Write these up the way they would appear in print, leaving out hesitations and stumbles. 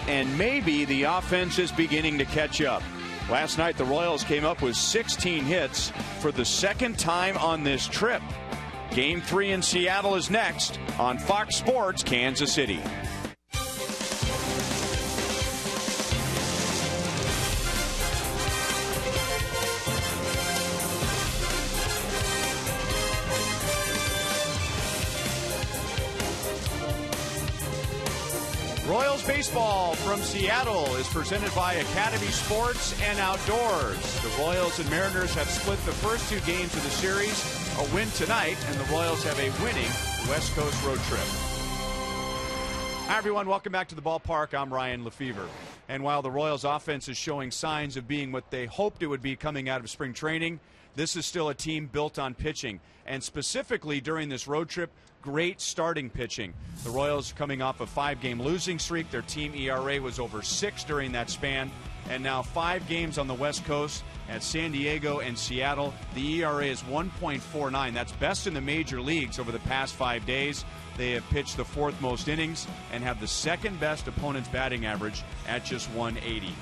and maybe the offense is beginning to catch up. Last night, the Royals came up with 16 hits for the second time on this trip. Game 3 in Seattle is next on Fox Sports Kansas City. Royals baseball from Seattle is presented by Academy Sports and Outdoors. The Royals and Mariners have split the first 2 games of the series. A win tonight, and the Royals have a winning West Coast road trip. Hi, everyone. Welcome back to the ballpark. I'm Ryan Lefevre. And while the Royals offense is showing signs of being what they hoped it would be coming out of spring training, this is still a team built on pitching. And specifically during this road trip, great starting pitching. The Royals coming off a 5-game losing streak. Their team ERA was over 6 during that span. And now 5 games on the West Coast at San Diego and Seattle. The ERA is 1.49. That's best in the major leagues over the past 5 days. They have pitched the 4th most innings and have the 2nd best opponent's batting average at just 180.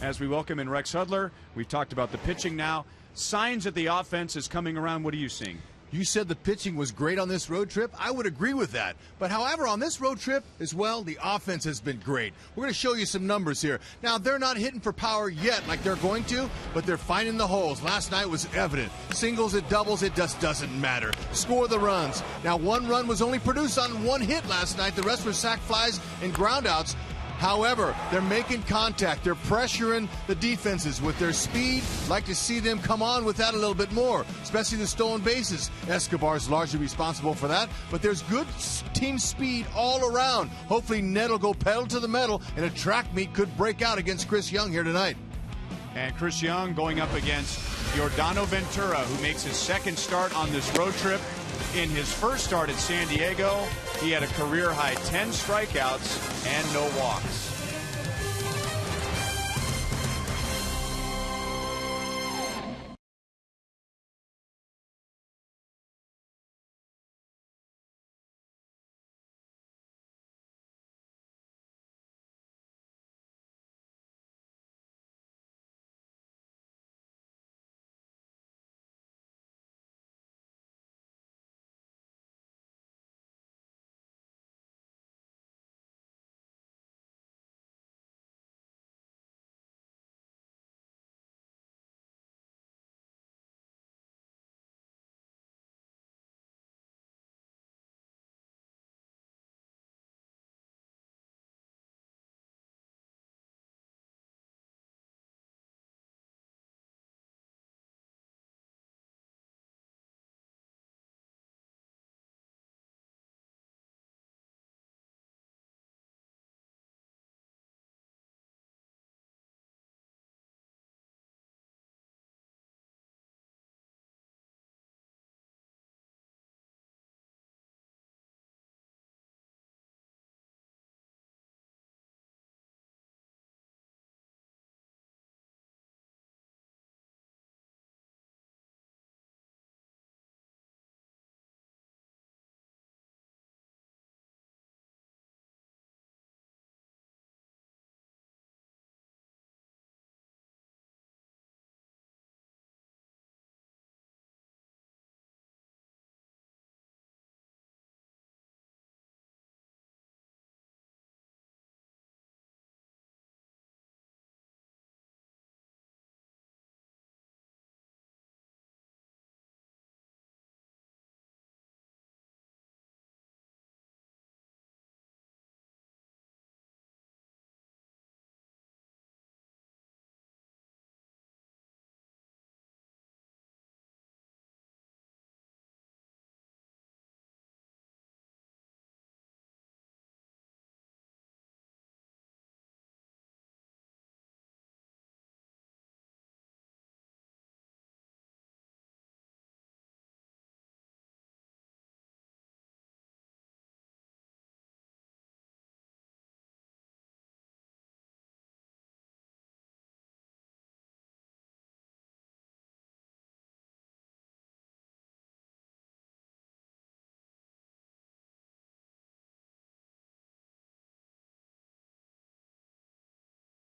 As we welcome in Rex Hudler, we've talked about the pitching now. Signs that the offense is coming around. What are you seeing? You said the pitching was great on this road trip. I would agree with that. But however, on this road trip as well, the offense has been great. We're going to show you some numbers here. Now, they're not hitting for power yet like they're going to, but they're finding the holes. Last night was evident. Singles and doubles, it just doesn't matter. Score the runs. Now, 1 run was only produced on 1 hit last night. The rest were sac flies and groundouts. However, they're making contact. They're pressuring the defenses with their speed. Like to see them come on with that a little bit more, especially the stolen bases. Escobar's largely responsible for that, but there's good team speed all around. Hopefully Ned will go pedal to the metal, and a track meet could break out against Chris Young here tonight. And Chris Young going up against Yordano Ventura, who makes his 2nd start on this road trip. In his first start at San Diego, he had a career-high 10 strikeouts and no walks.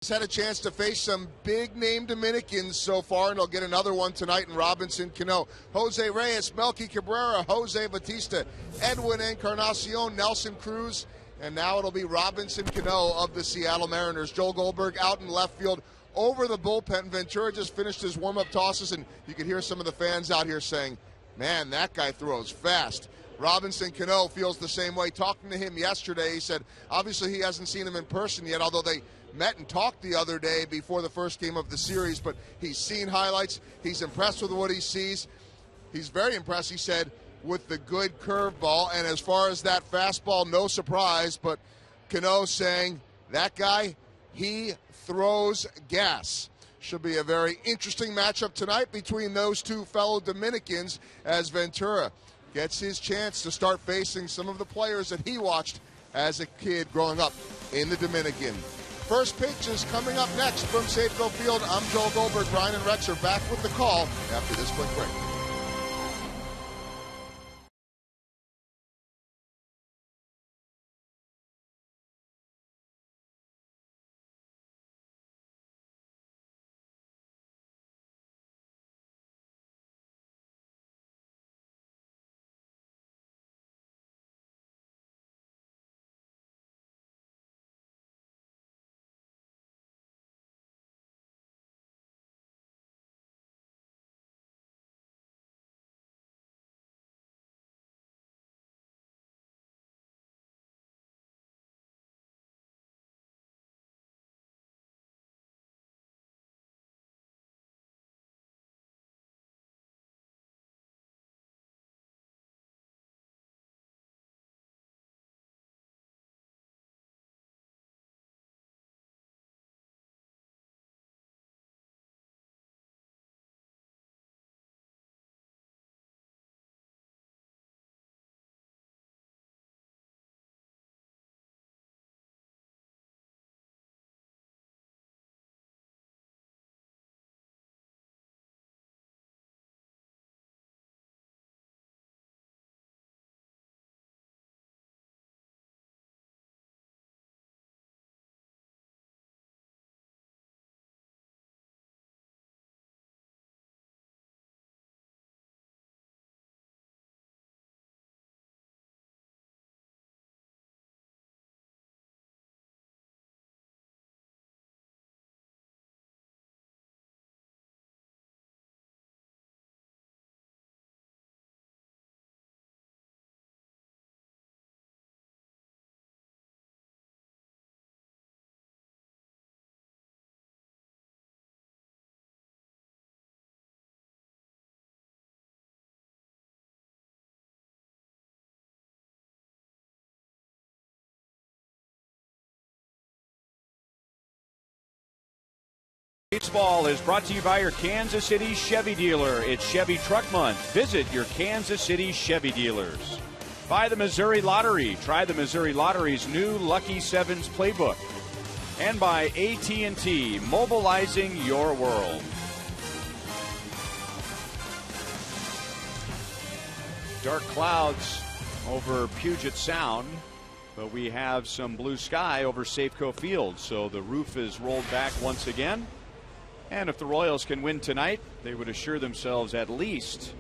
Had a chance to face some big-name Dominicans so far, and they'll get another one tonight in Robinson Cano. Jose Reyes, Melky Cabrera, Jose Batista, Edwin Encarnacion, Nelson Cruz, and now it'll be Robinson Cano of the Seattle Mariners. Joel Goldberg out in left field over the bullpen. Ventura just finished his warm-up tosses, and you can hear some of the fans out here saying, man, that guy throws fast. Robinson Cano feels the same way. Talking to him yesterday, he said obviously he hasn't seen him in person yet, although they met and talked the other day before the first game of the series, but he's seen highlights. He's impressed with what he sees. He's very impressed, he said, with the good curveball. And as far as that fastball, no surprise, but Cano saying that guy, he throws gas. Should be a very interesting matchup tonight between those two fellow Dominicans as Ventura gets his chance to start facing some of the players that he watched as a kid growing up in the Dominican. First pitch is coming up next from Safeco Field. I'm Joel Goldberg. Ryan and Rex are back with the call after this quick break. Baseball is brought to you by your Kansas City Chevy dealer. It's Chevy Truck Month. Visit your Kansas City Chevy dealers. By the Missouri Lottery. Try the Missouri Lottery's new Lucky Sevens playbook. And by AT&T, mobilizing your world. Dark clouds over Puget Sound, but we have some blue sky over Safeco Field, so the roof is rolled back once again. And if the Royals can win tonight, they would assure themselves at least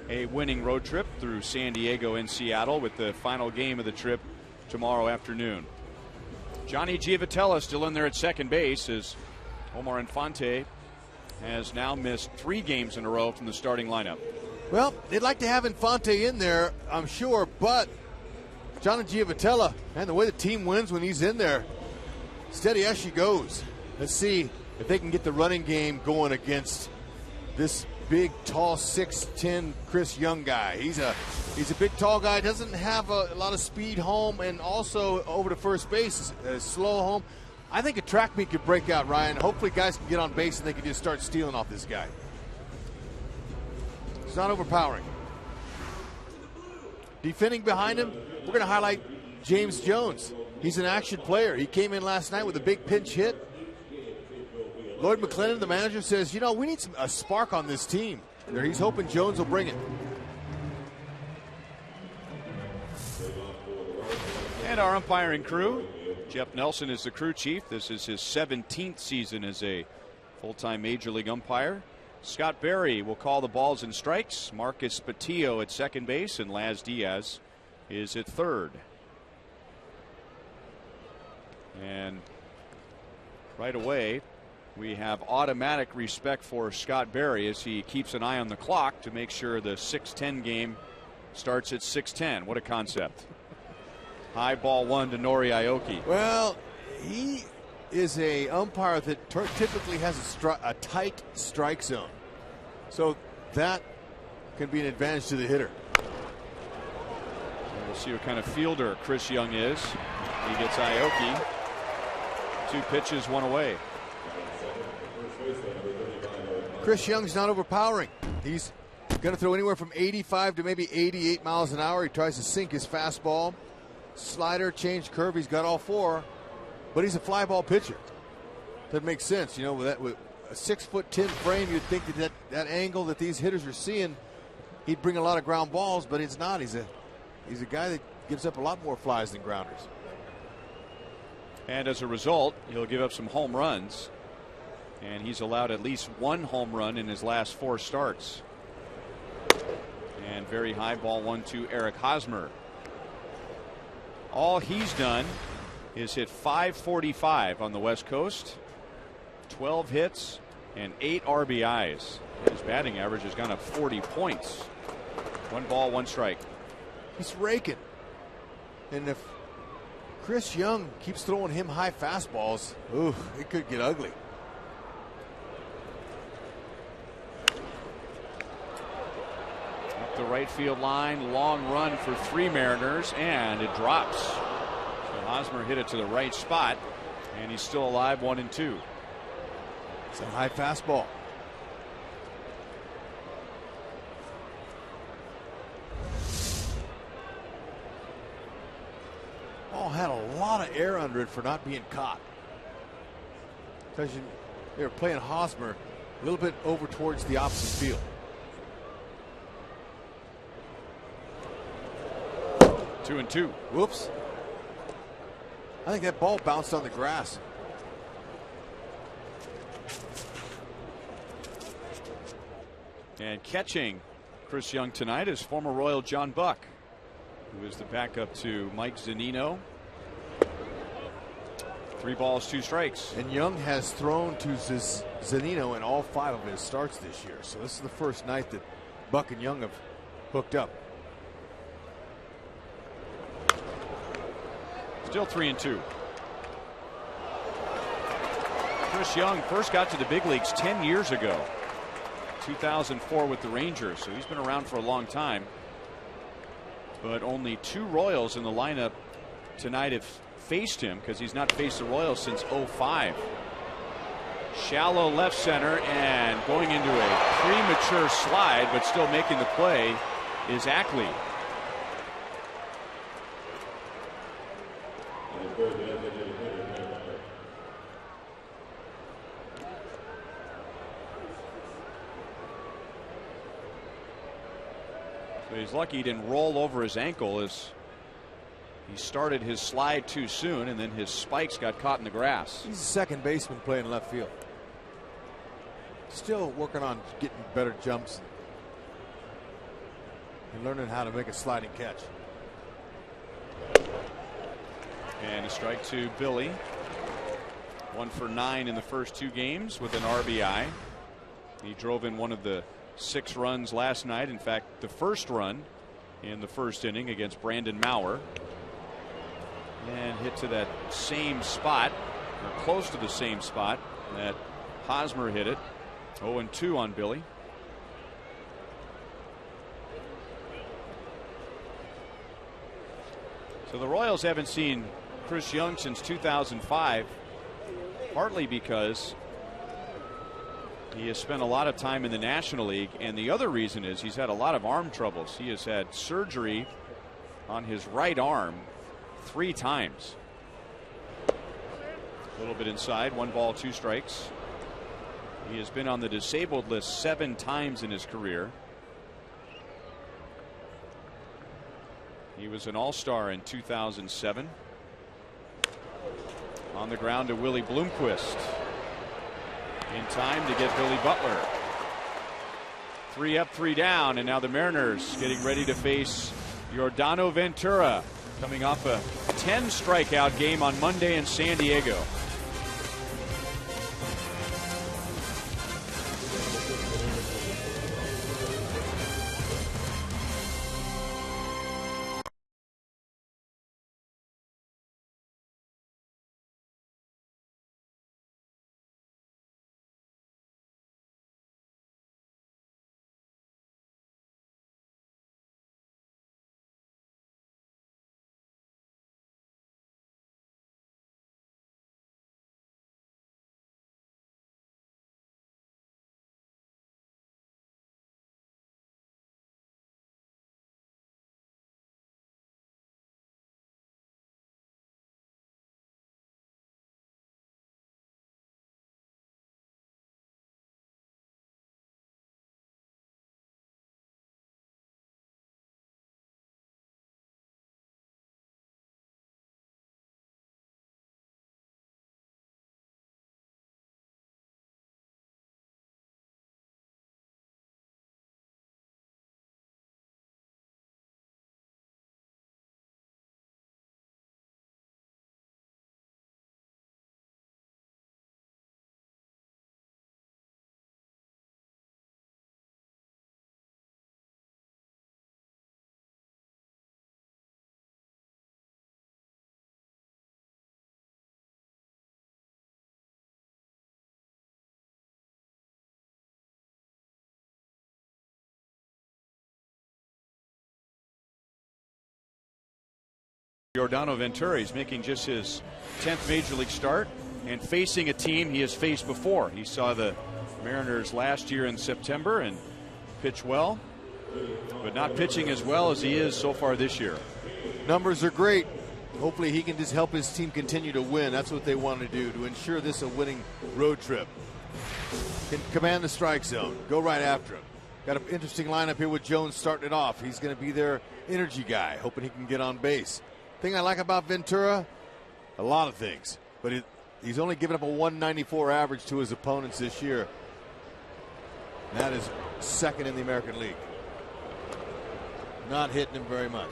a winning road trip through San Diego and Seattle, with the final game of the trip tomorrow afternoon. Johnny Giavotella still in there at second base, as Omar Infante has now missed 3 games in a row from the starting lineup. Well, they'd like to have Infante in there, I'm sure, but Johnny Giavotella, man, the way the team wins when he's in there, steady as she goes. Let's see if they can get the running game going against this big, tall, 6'10" Chris Young guy. He's a big, tall guy, doesn't have a lot of speed home, and also over to first base is slow home. I think a track meet could break out, Ryan. Hopefully guys can get on base and they can just start stealing off this guy. It's not overpowering. Defending behind him, we're going to highlight James Jones. He's an action player. He came in last night with a big pinch hit. Lloyd McClendon, the manager, says, we need a spark on this team. He's hoping Jones will bring it. And our umpiring crew, Jeff Nelson is the crew chief. This is his 17th season as a full-time Major League umpire. Scott Berry will call the balls and strikes. Marcus Spatillo at second base, and Laz Diaz is at third. And right away, we have automatic respect for Scott Berry as he keeps an eye on the clock to make sure the 6:10 game starts at 6:10. What a concept. High ball one to Nori Aoki. Well, he is a umpire that typically has a tight strike zone, so that can be an advantage to the hitter. And we'll see what kind of fielder Chris Young is. He gets Aoki. 2 pitches, 1 away. Chris Young's not overpowering. He's going to throw anywhere from 85 to maybe 88 miles an hour. He tries to sink his fastball, slider, change, curve. He's got all 4, but he's a fly ball pitcher. That makes sense, you know. With a 6'10" frame, you'd think that angle that these hitters are seeing, he'd bring a lot of ground balls, but it's not. He's a guy that gives up a lot more flies than grounders. And as a result, he'll give up some home runs. And he's allowed at least 1 home run in his last 4 starts. And very high ball 1 to Eric Hosmer. All he's done is hit .545 on the West Coast, 12 hits, and 8 RBIs. His batting average has gone up 40 points. 1 ball, 1 strike. He's raking. And if Chris Young keeps throwing him high fastballs, ooh, it could get ugly. Up the right field line, long run for 3 Mariners, and it drops. So Hosmer hit it to the right spot, and he's still alive, 1 and 2. It's a high fastball. Ball had a lot of air under it for not being caught. Because they were playing Hosmer a little bit over towards the opposite field. Two and two. Whoops. I think that ball bounced on the grass. And catching Chris Young tonight is former Royal John Buck, who is the backup to Mike Zunino. 3 balls, 2 strikes. And Young has thrown to Zunino in all 5 of his starts this year. So this is the first night that Buck and Young have hooked up. Still 3 and 2. Chris Young first got to the big leagues 10 years ago. 2004 with the Rangers, so he's been around for a long time. But only 2 Royals in the lineup tonight have faced him, because he's not faced the Royals since '05. Shallow left center, and going into a premature slide but still making the play is Ackley. So he's lucky he didn't roll over his ankle as he started his slide too soon, and then his spikes got caught in the grass. He's a second baseman playing left field. Still working on getting better jumps and learning how to make a sliding catch. And a strike to Billy. 1 for 9 in the first 2 games with an RBI. He drove in one of the 6 runs last night. In fact, the first run in the first inning against Brandon Maurer. And hit to that same spot, or close to the same spot that Hosmer hit it. 0-2 on Billy. So the Royals haven't seen Chris Young since 2005, partly because he has spent a lot of time in the National League, and the other reason is he's had a lot of arm troubles. He has had surgery on his right arm 3 times. A little bit inside, 1 ball, 2 strikes. He has been on the disabled list 7 times in his career. He was an all-star in 2007. On the ground to Willie Bloomquist. In time to get Billy Butler. 3 up, 3 down, and now the Mariners getting ready to face Yordano Ventura, coming off a 10 strikeout game on Monday in San Diego. Yordano Ventura is making just his 10th major league start and facing a team he has faced before. He saw the Mariners last year in September and pitched well, but not pitching as well as he is so far this year. Numbers are great. Hopefully he can just help his team continue to win. That's what they want to do, to ensure this a winning road trip. Can command the strike zone, go right after him. Got an interesting lineup here with Jones starting it off. He's going to be their energy guy, hoping he can get on base. Thing I like about Ventura, a lot of things, but he's only given up a 194 average to his opponents this year. And that is second in the American League. Not hitting him very much.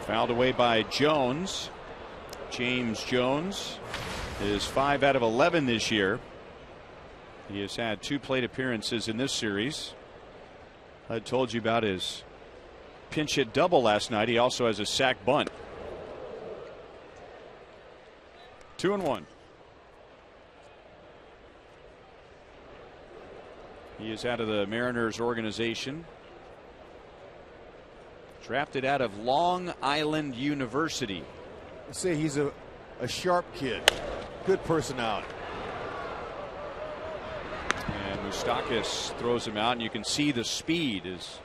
Fouled away by Jones. James Jones is 5 out of 11 this year. He has had 2 plate appearances in this series. I told you about his pinch hit double last night. He also has a sac bunt. 2-1. He is out of the Mariners organization. Drafted out of Long Island University. I say he's a sharp kid. Good personality. And Moustakas throws him out, and you can see the speed as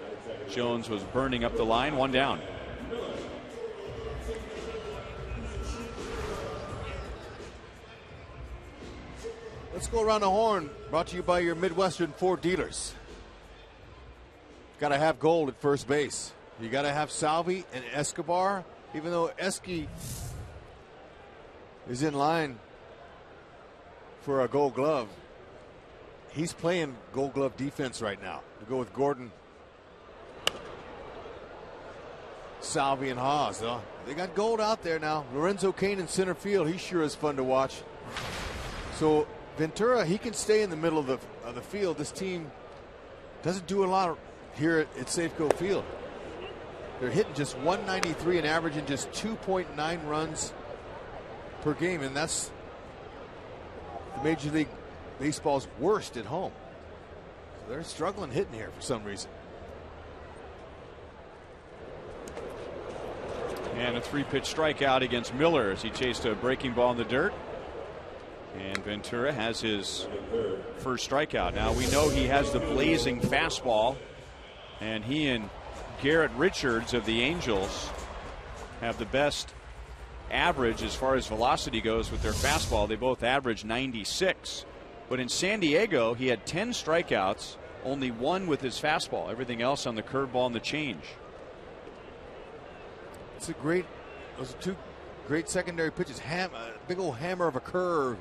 Jones was burning up the line. 1 down. Let's go around the horn. Brought to you by your Midwestern Ford dealers. Got to have gold at first base. You got to have Salvi and Escobar, even though Esky is in line for a Gold Glove. He's playing Gold Glove defense right now. We go with Gordon, Salvi, and Haas. They got gold out there now. Lorenzo Cain in center field. He sure is fun to watch. So Ventura, he can stay in the middle of the field. This team doesn't do a lot here at Safeco Field. They're hitting just 193 and averaging just 2.9 runs per game, and that's the Major League Baseball's worst at home. So they're struggling hitting here for some reason. And a 3-pitch strikeout against Miller as he chased a breaking ball in the dirt. And Ventura has his first strikeout. Now we know he has the blazing fastball, and he and Garrett Richards of the Angels have the best average as far as velocity goes with their fastball. They both average 96. But in San Diego, he had 10 strikeouts only one with his fastball. Everything else on the curveball and the change. Those are two great secondary pitches. A big old hammer of a curve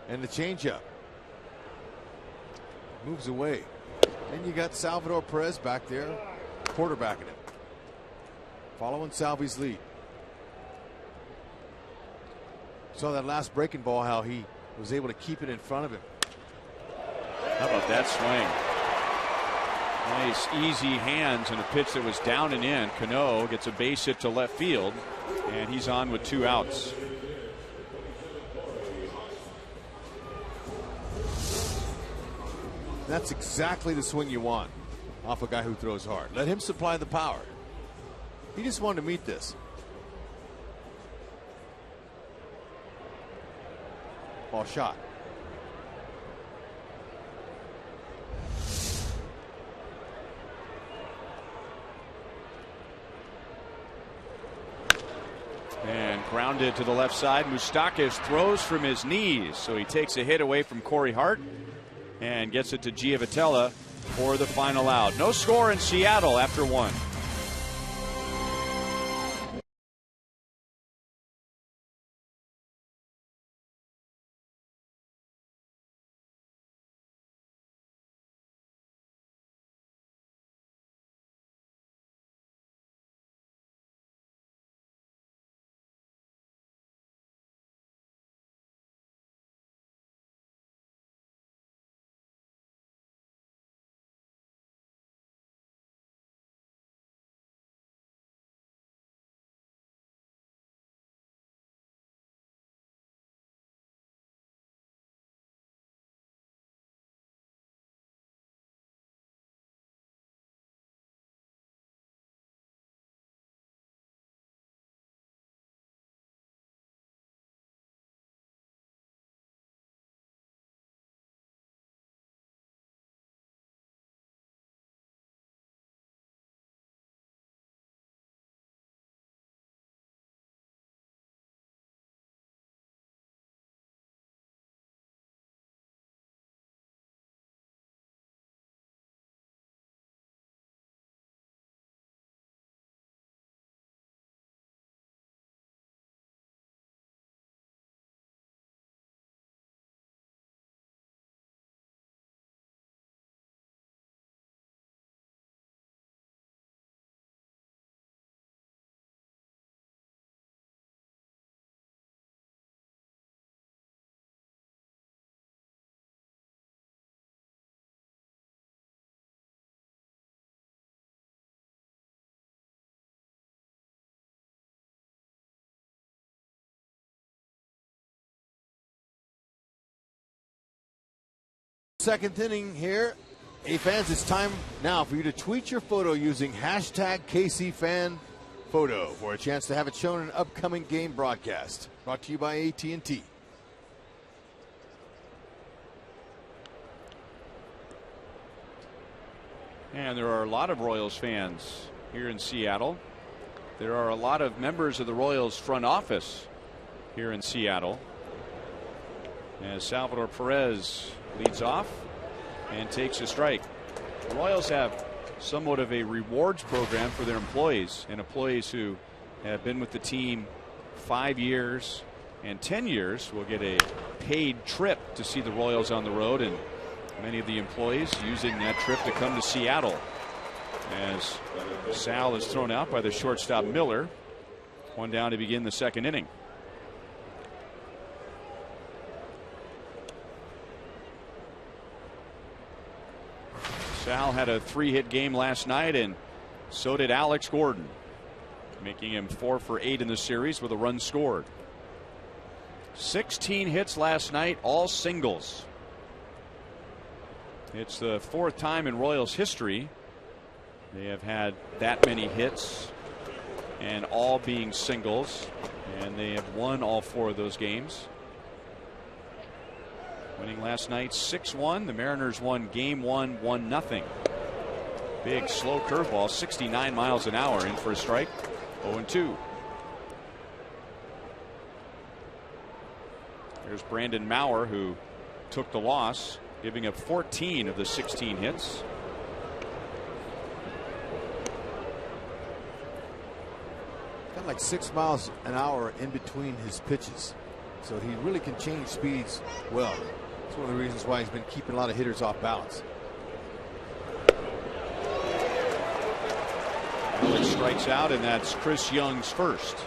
and the changeup. Moves away. Then you got Salvador Perez back there, quarterbacking it, following Salvi's lead. Saw that last breaking ball, how he was able to keep it in front of him. How about that swing? Nice, easy hands and a pitch that was down and in. Cano gets a base hit to left field, and he's on with 2 outs. That's exactly the swing you want off a guy who throws hard. Let him supply the power. He just wanted to meet this. Ball shot. And grounded to the left side. Moustakas throws from his knees, so he takes a hit away from Corey Hart and gets it to Giavotella for the final out. No score in Seattle after 1. Second inning here. Hey fans, it's time now for you to tweet your photo using hashtag KCFanPhoto for a chance to have it shown in an upcoming game broadcast. Brought to you by AT&T. And there are a lot of Royals fans here in Seattle. There are a lot of members of the Royals front office here in Seattle. As Salvador Perez leads off and takes a strike. The Royals have somewhat of a rewards program for their employees, and employees who have been with the team 5 years and 10 years will get a paid trip to see the Royals on the road, and many of the employees using that trip to come to Seattle. As Sal is thrown out by the shortstop Miller. 1 down to begin the second inning. Sal had a 3-hit game last night, and so did Alex Gordon, making him 4 for 8 in the series with a run scored. 16 hits last night, all singles. It's the 4th time in Royals history they have had that many hits, and all being singles, and they have won all 4 of those games. Winning last night 6-1. The Mariners won game 1 1-0. Big slow curveball, 69 miles an hour, in for a strike. 0-2. There's Brandon Maurer, who took the loss giving up 14 of the 16 hits. Got like 6 miles an hour in between his pitches, so he really can change speeds well. It's one of the reasons why he's been keeping a lot of hitters off balance. Alex strikes out, and that's Chris Young's first.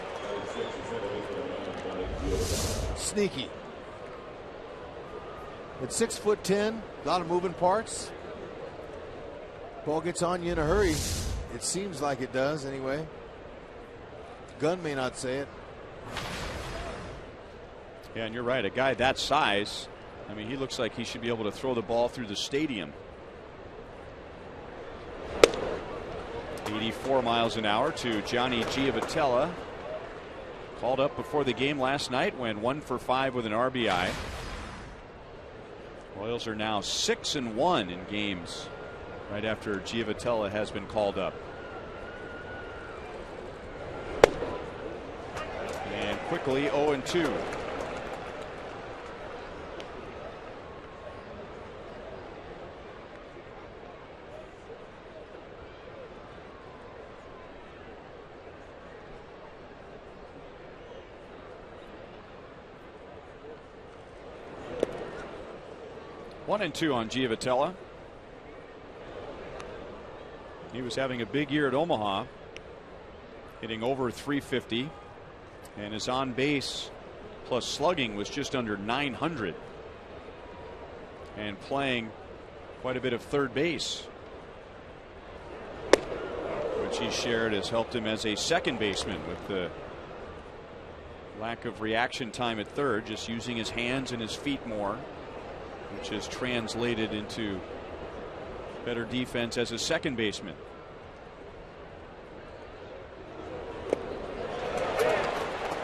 Sneaky. At 6'10", a lot of moving parts. Ball gets on you in a hurry. It seems like it does anyway. Gun may not say it. Yeah, and you're right. A guy that size, I mean, he looks like he should be able to throw the ball through the stadium. 84 miles an hour to Johnny Giavotella. Called up before the game last night, went 1 for 5 with an RBI. Royals are now 6-1 in games right after Giavotella has been called up. And quickly 0-2. One and two on Giavotella. He was having a big year at Omaha, hitting over 350, and his on base plus slugging was just under 900, and playing quite a bit of third base, which he shared has helped him as a second baseman with the lack of reaction time at third, just using his hands and his feet more, which has translated into better defense as a second baseman.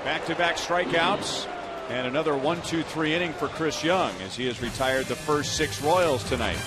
Back-to-back strikeouts and another 1-2-3 inning for Chris Young as he has retired the first 6 Royals tonight.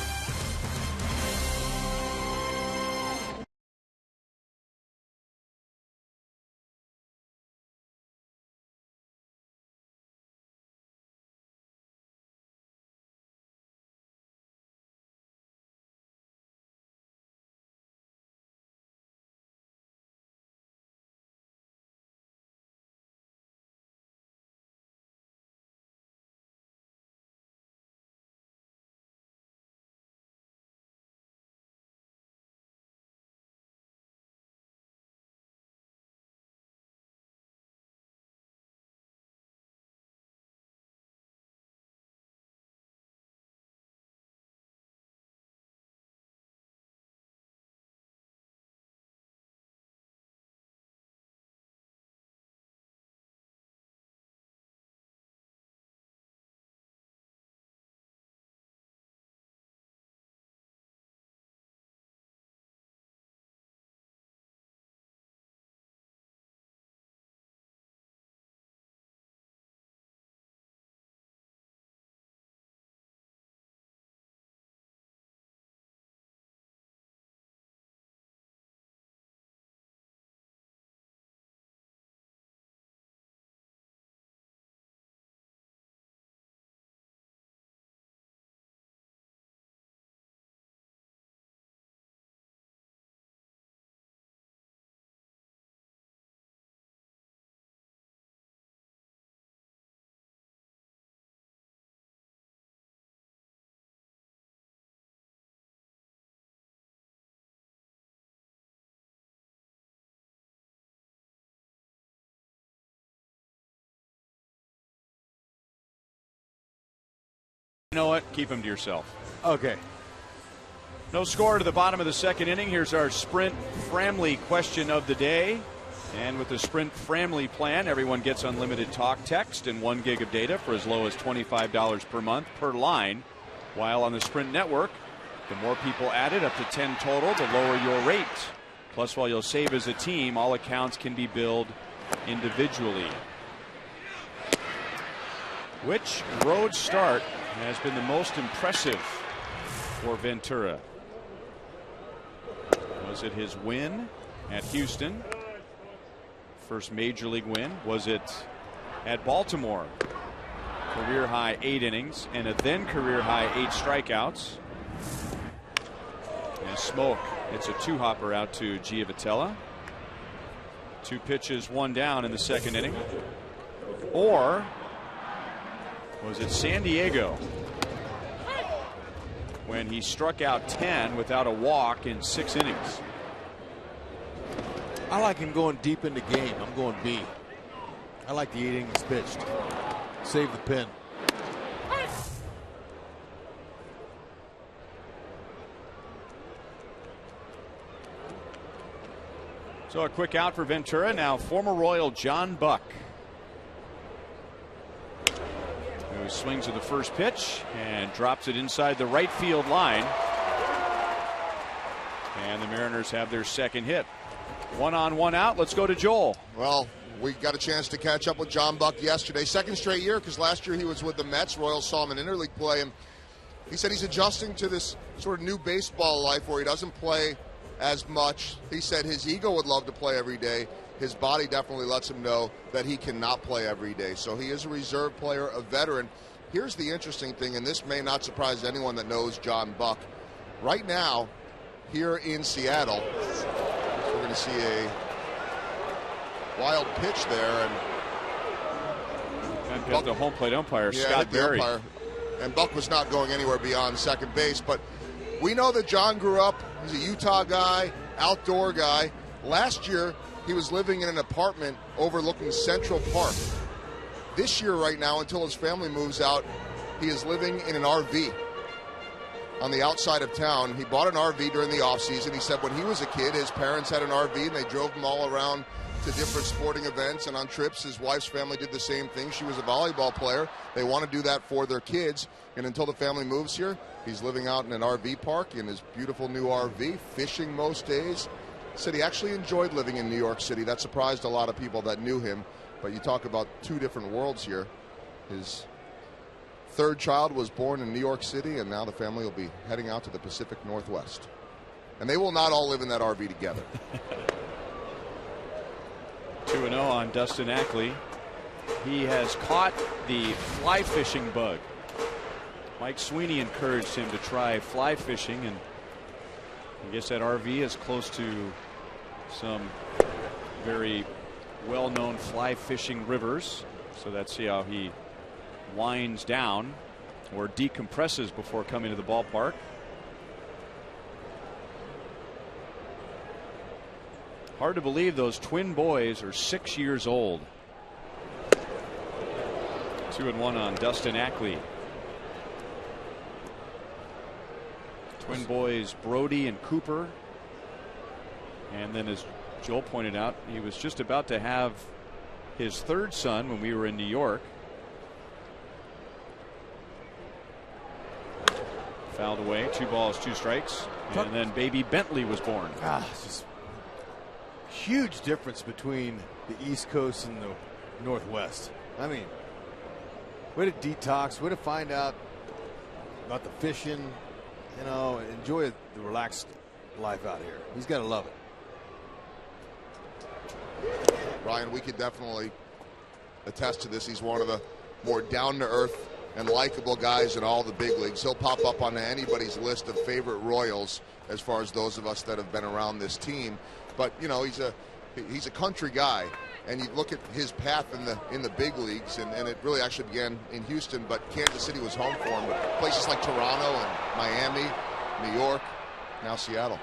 You know what? Keep them to yourself. Okay. No score to the bottom of the second inning. Here's our Sprint Framley question of the day. And with the Sprint Framley plan, everyone gets unlimited talk, text, and 1 gig of data for as low as $25 per month per line. While on the Sprint network, the more people added, up to 10 total, the lower your rate. Plus, while you'll save as a team, all accounts can be billed individually. Which road start has been the most impressive for Ventura? Was it his win at Houston? First major league win? Was it at Baltimore? career high 8 innings and a then career high 8 strikeouts. And Smoke, it's a 2-hopper out to Giavotella. 2 pitches, 1 down in the second inning. Or was it San Diego when he struck out 10 without a walk in 6 innings? I like him going deep in the game. I'm going B. I like the 8 innings pitched. Save the pin. So a quick out for Ventura. Now former Royal John Buck, who swings at the first pitch and drops it inside the right field line. And the Mariners have their second hit. 1 on, 1 out. Let's go to Joel. Well, we got a chance to catch up with John Buck yesterday. Second straight year, because last year he was with the Mets. Royals saw him in interleague play, and he said he's adjusting to this sort of new baseball life where he doesn't play as much. He said his ego would love to play every day. His body definitely lets him know that he cannot play every day. So he is a reserve player, a veteran. Here's the interesting thing, and this may not surprise anyone that knows John Buck. Right now, here in Seattle, we're going to see a wild pitch there. And Buck, the home plate umpire, Scott Berry. And Buck was not going anywhere beyond second base. But we know that John grew up, he's a Utah guy, outdoor guy. Last year, he was living in an apartment overlooking Central Park. This year right now, until his family moves out, he is living in an RV on the outside of town. He bought an RV during the offseason. He said when he was a kid, his parents had an RV and they drove him all around to different sporting events and on trips. His wife's family did the same thing. She was a volleyball player. They want to do that for their kids. And until the family moves here, he's living out in an RV park in his beautiful new RV, fishing most days. Said he actually enjoyed living in New York City. That surprised a lot of people that knew him. But you talk about 2 different worlds here. His third child was born in New York City, and now the family will be heading out to the Pacific Northwest. And they will not all live in that RV together. 2-0 on Dustin Ackley. He has caught the fly fishing bug. Mike Sweeney encouraged him to try fly fishing, and I guess that RV is close to some very well-known fly fishing rivers. So let's see how he winds down or decompresses before coming to the ballpark. Hard to believe those twin boys are 6 years old. 2-1 on Dustin Ackley. Twin boys Brody and Cooper. And then, as Joel pointed out, he was just about to have his third son when we were in New York. Fouled away, 2 balls, 2 strikes. And then baby Bentley was born. It's just huge difference between the East Coast and the Northwest. I mean, way to detox, way to find out about the fishing, you know, enjoy the relaxed life out here. He's got to love it. Ryan, we could definitely attest to this. He's one of the more down-to-earth and likable guys in all the big leagues. He'll pop up on anybody's list of favorite Royals as far as those of us that have been around this team. But, you know, he's a country guy, and you look at his path in the big leagues, and it really actually began in Houston, but Kansas City was home for him. But places like Toronto and Miami, New York, now Seattle.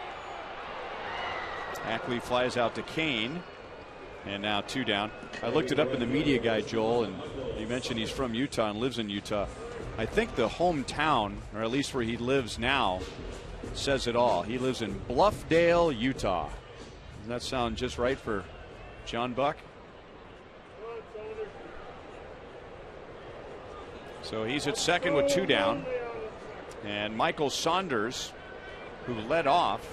Ackley flies out to Kane. And now 2 down. I looked it up in the media guide, Joel, and you mentioned he's from Utah and lives in Utah. I think the hometown, or at least where he lives now, says it all. He lives in Bluffdale, Utah. Doesn't that sound just right for John Buck? So he's at second with 2 down. And Michael Saunders, who led off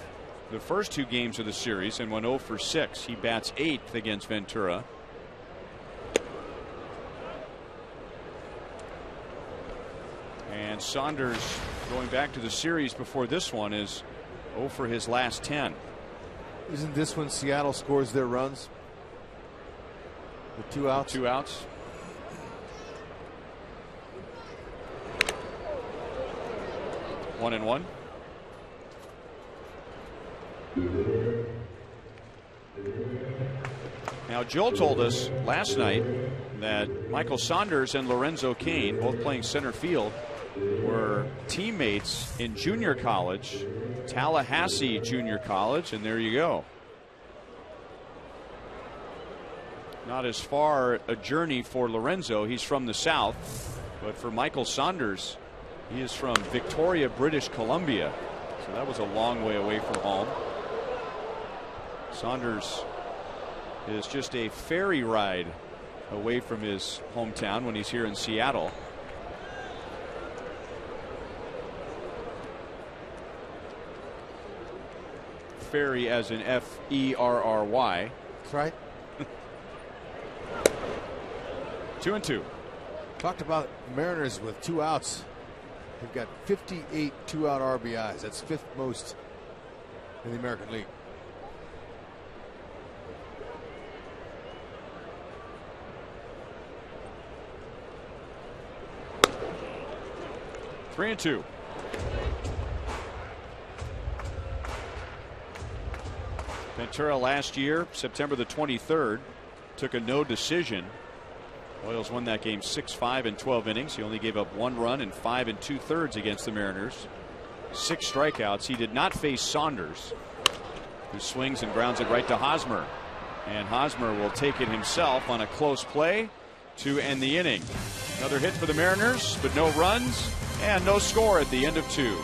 the first 2 games of the series and went 0 for 6. He bats 8th against Ventura. And Saunders, going back to the series before this one, is 0 for his last 10. Isn't this when Seattle scores their runs? With 2 outs? 2 outs. 1-1. Now, Joel told us last night that Michael Saunders and Lorenzo Cain, both playing center field, were teammates in junior college, Tallahassee Junior College, and there you go. Not as far a journey for Lorenzo. He's from the South. But for Michael Saunders, he is from Victoria, British Columbia. So that was a long way away from home. Saunders is just a ferry ride away from his hometown when he's here in Seattle. Ferry as in F-E-R-R-Y. That's right. 2-2. Talked about Mariners with 2 outs. They've got 58 2-out RBIs. That's 5th most in the American League. Three and two. Ventura last year, September the 23rd, took a no decision. Royals won that game 6-5 in 12 innings. He only gave up 1 run in 5 2/3 against the Mariners. 6 strikeouts. He did not face Saunders, who swings and grounds it right to Hosmer. And Hosmer will take it himself on a close play to end the inning. Another hit for the Mariners, but no runs and no score at the end of 2.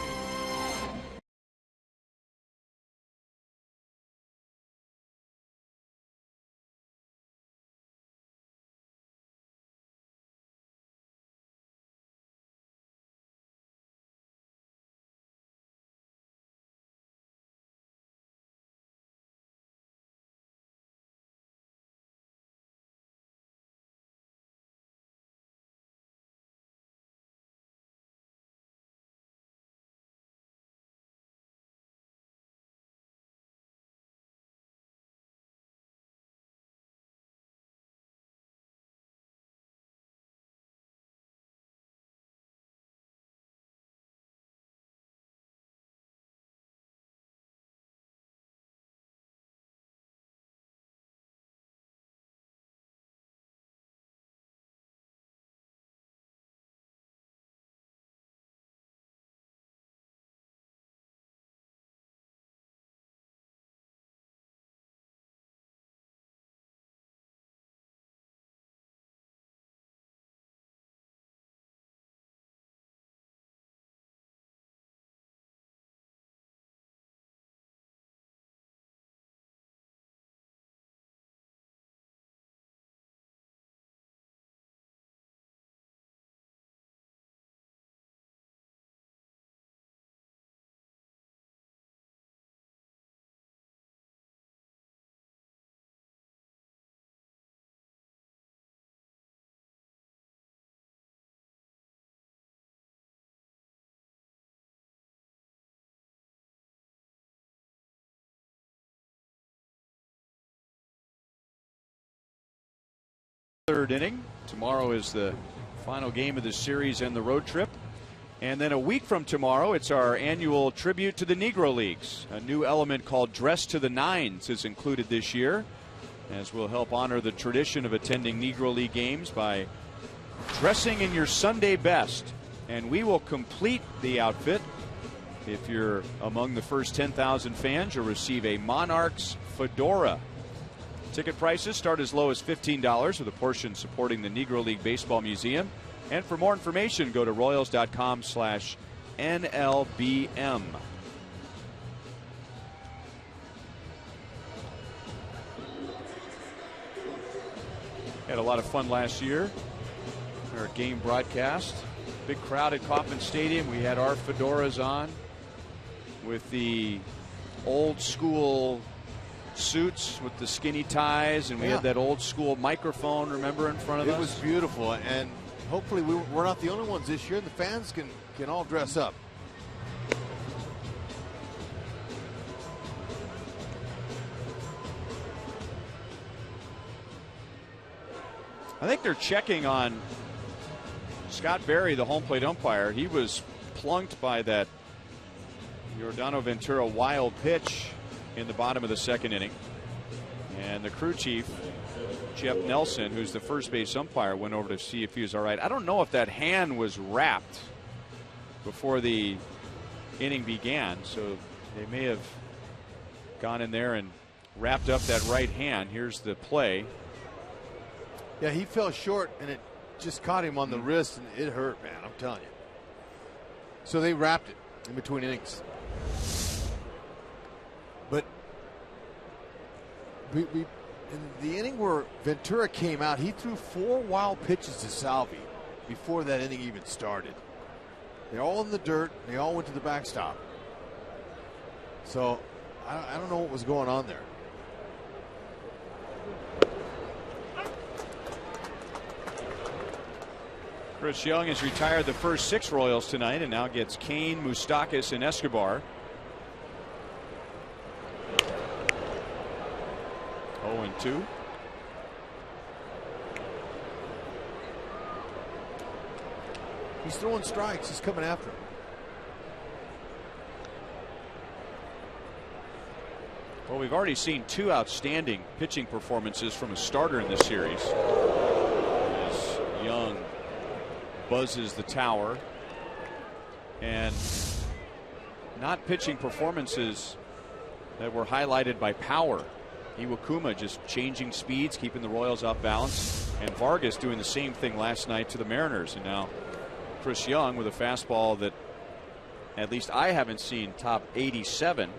Third inning. Tomorrow is the final game of the series and the road trip. And then a week from tomorrow, it's our annual tribute to the Negro Leagues. A new element called Dress to the Nines is included this year, as we'll help honor the tradition of attending Negro League games by dressing in your Sunday best. And we will complete the outfit. If you're among the first 10,000 fans, you'll receive a Monarchs fedora. Ticket prices start as low as $15, with a portion supporting the Negro League Baseball Museum. And for more information, go to royals.com/NLBM. Had a lot of fun last year. Our game broadcast. Big crowd at Kauffman Stadium. We had our fedoras on with the old school suits with the skinny ties, and we had that old school microphone, remember, in front of us. It was beautiful, and hopefully we're not the only ones this year. The fans can all dress up. I think they're checking on Scott Berry, the home plate umpire. He was plunked by that Yordano Ventura wild pitch in the bottom of the second inning. And the crew chief, Jeff Nelson, who's the first base umpire, went over to see if he was all right. I don't know if that hand was wrapped before the inning began, so they may have gone in there and wrapped up that right hand. Here's the play. Yeah, he fell short and it just caught him on the wrist and it hurt, man. I'm telling you. So they wrapped it in between innings. But in the inning where Ventura came out, he threw 4 wild pitches to Salvi before that inning even started. They're all in the dirt. They all went to the backstop. So I don't know what was going on there. Chris Young has retired the first 6 Royals tonight and now gets Kane, Moustakas, and Escobar. 0-2. He's throwing strikes. He's coming after him. Well, we've already seen 2 outstanding pitching performances from a starter in this series. As Young buzzes the tower, and not pitching performances that were highlighted by power. Iwakuma just changing speeds, keeping the Royals off balance, and Vargas doing the same thing last night to the Mariners. And now Chris Young with a fastball that at least I haven't seen top 87.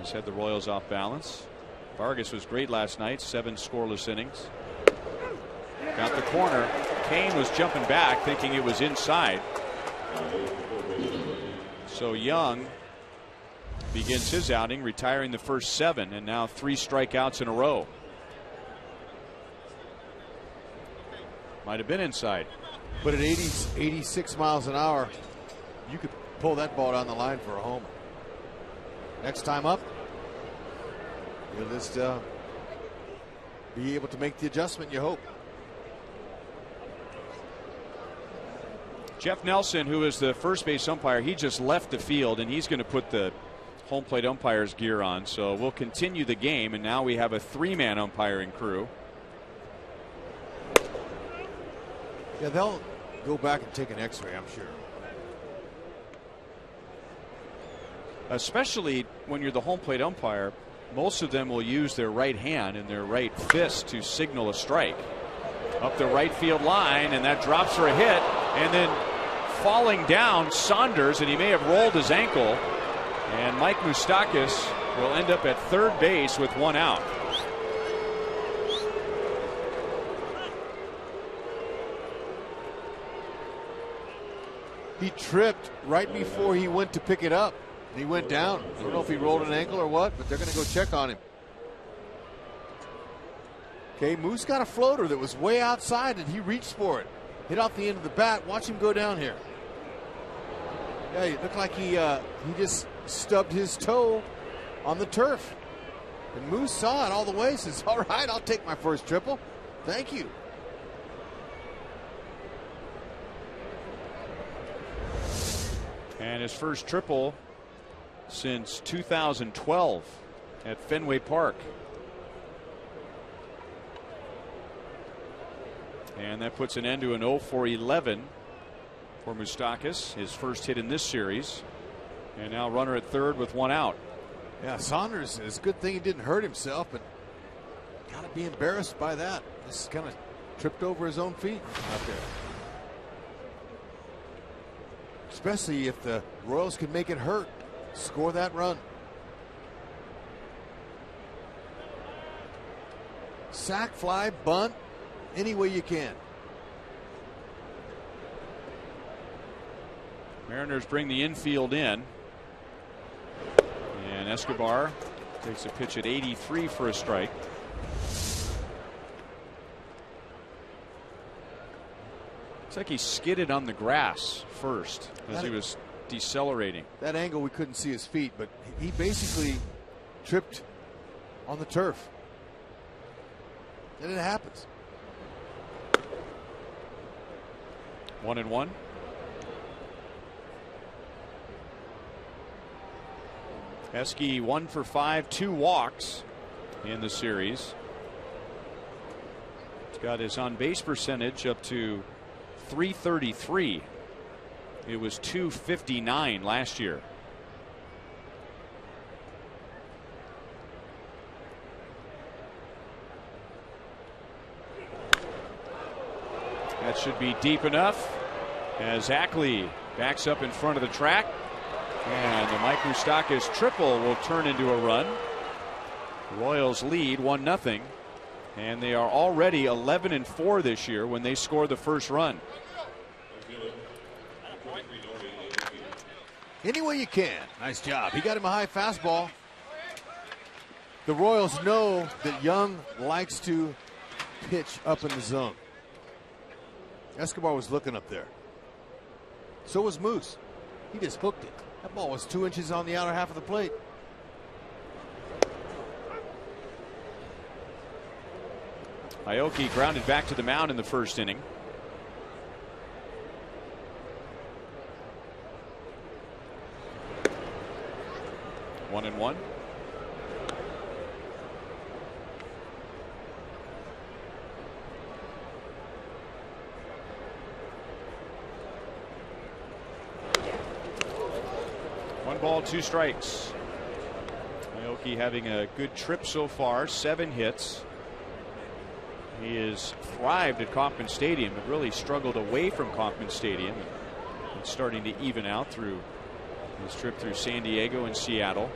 He's had the Royals off balance. Vargas was great last night, 7 scoreless innings. Got the corner. Kane was jumping back thinking it was inside. So Young begins his outing, retiring the first 7, and now 3 strikeouts in a row. Might have been inside. But at 86 miles an hour, you could pull that ball down the line for a homer. Next time up, you'll just be able to make the adjustment you hope. Jeff Nelson, who is the first base umpire, he just left the field and he's going to put the home plate umpire's gear on. So we'll continue the game, and now we have a 3-man umpiring crew. Yeah, they'll go back and take an x-ray, I'm sure. Especially when you're the home plate umpire, most of them will use their right hand and their right fist to signal a strike. Up the right field line, and that drops for a hit, and then falling down Saunders, and he may have rolled his ankle, and Mike Moustakas will end up at third base with 1 out. He tripped right before he went to pick it up. He went down. I don't know if he rolled an ankle or what, but they're going to go check on him. Okay, Moose got a floater that was way outside, and he reached for it. Hit off the end of the bat. Watch him go down here. Yeah, it looked like he just stubbed his toe on the turf. And Moose saw it all the way. Says, "All right, I'll take my first triple. Thank you." And his first triple since 2012 at Fenway Park. And that puts an end to an 0 for 11 for Moustakas, his first hit in this series. And now runner at third with 1 out. Yeah, Saunders, it's a good thing he didn't hurt himself, but got to be embarrassed by that. Just kind of tripped over his own feet out there. Especially if the Royals can make it hurt, score that run. Sack, fly, bunt, any way you can. Mariners bring the infield in. And Escobar takes a pitch at 83 for a strike. Looks like he skidded on the grass first as he was decelerating. That angle, we couldn't see his feet, but he basically tripped on the turf. And it happens. 1-1. Heskey 1 for 5, 2 walks in the series. He's got his on base percentage up to .333. It was .259 last year. That should be deep enough as Ackley backs up in front of the track. And the Mike Moustakas triple will turn into a run. The Royals lead 1-0. And they are already 11-4 this year when they score the first run. Any way you can. Nice job. He got him a high fastball. The Royals know that Young likes to pitch up in the zone. Escobar was looking up there. So was Moose. He just hooked it. That ball was 2 inches on the outer half of the plate. Aoki grounded back to the mound in the first inning. One and one. One ball, 2 strikes. Aoki having a good trip so far, 7 hits. He has thrived at Kauffman Stadium, but really struggled away from Kauffman Stadium. It's starting to even out through his trip through San Diego and Seattle.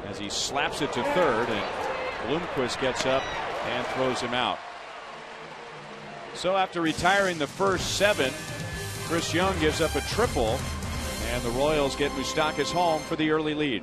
As he slaps it to third, and Bloomquist gets up and throws him out. So after retiring the first 7, Chris Young gives up a triple, and the Royals get Moustakas home for the early lead.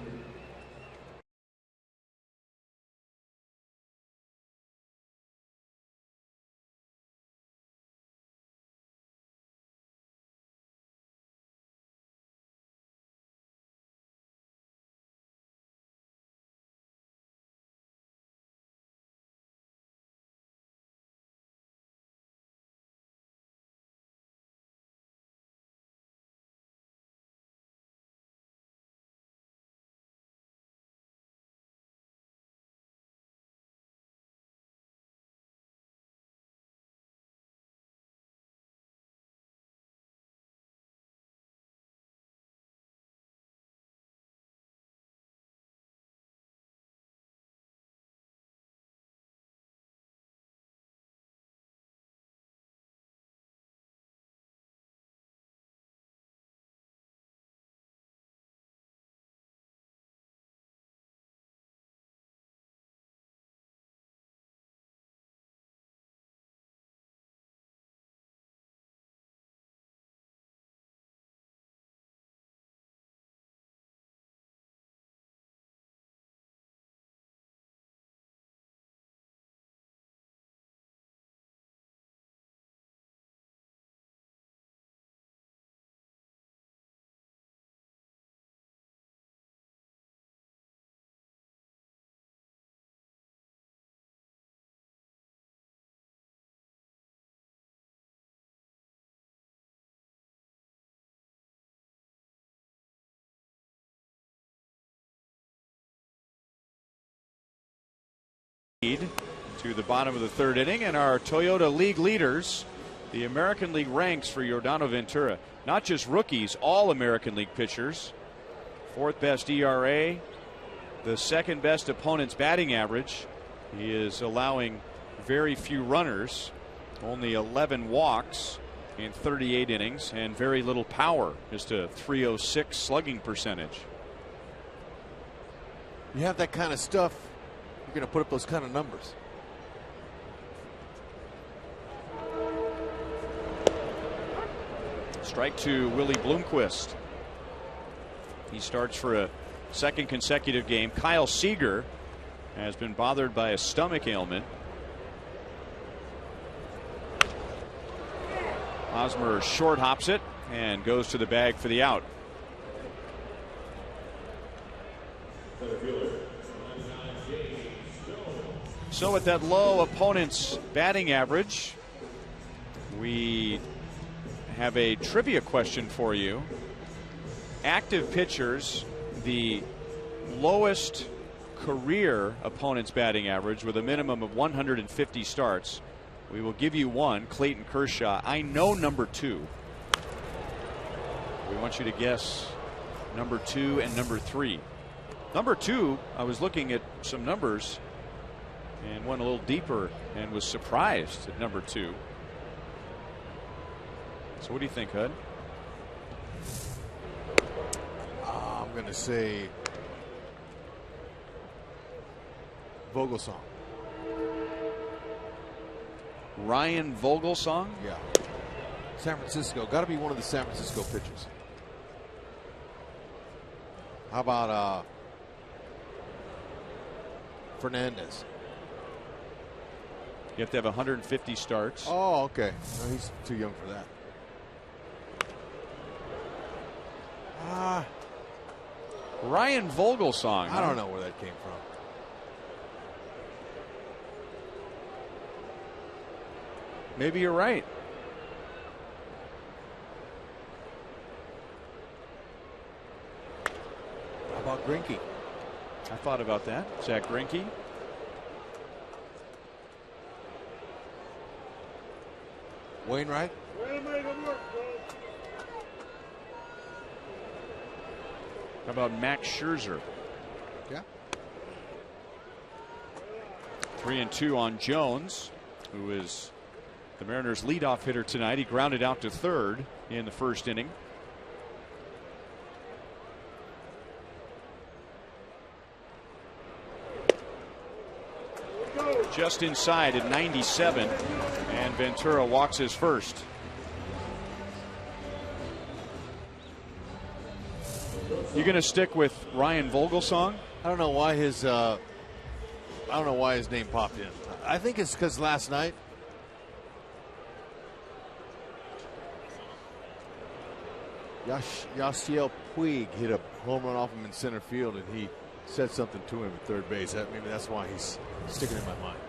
To the bottom of the third inning, and our Toyota League leaders, the American League ranks for Yordano Ventura, not just rookies, all American League pitchers. 4th best ERA, the 2nd best opponent's batting average. He is allowing very few runners, only 11 walks in 38 innings, and very little power, just a .306 slugging percentage. You have that kind of stuff, you're going to put up those kind of numbers. Strike to Willie Bloomquist. He starts for a 2nd consecutive game. Kyle Seager has been bothered by a stomach ailment. Hosmer short hops it and goes to the bag for the out. So at that low opponent's batting average, we have a trivia question for you. Active pitchers, the lowest career opponent's batting average with a minimum of 150 starts. We will give you one, Clayton Kershaw. I know number 2. We want you to guess number 2 and number 3. Number 2, I was looking at some numbers and went a little deeper and was surprised at number 2. So what do you think, Hud? I'm going to say Vogelsong. Ryan Vogelsong? Yeah. San Francisco. Got to be one of the San Francisco pitchers. How about Fernandez? You have to have 150 starts. Oh, okay. No, he's too young for that. Ryan Vogelsong. I don't know where that came from. Maybe you're right. How about Greinke? I thought about that. Zach Greinke. Wainwright? How about Max Scherzer? Yeah. 3-2 on Jones, who is the Mariners' leadoff hitter tonight. He grounded out to third in the first inning. Just inside at 97, and Ventura walks his first. You going to stick with Ryan Vogelsong? I don't know why his name popped in. I think it's because last night Yasiel Puig hit a home run off him in center field, and he said something to him at third base. Maybe that's why he's sticking in my mind.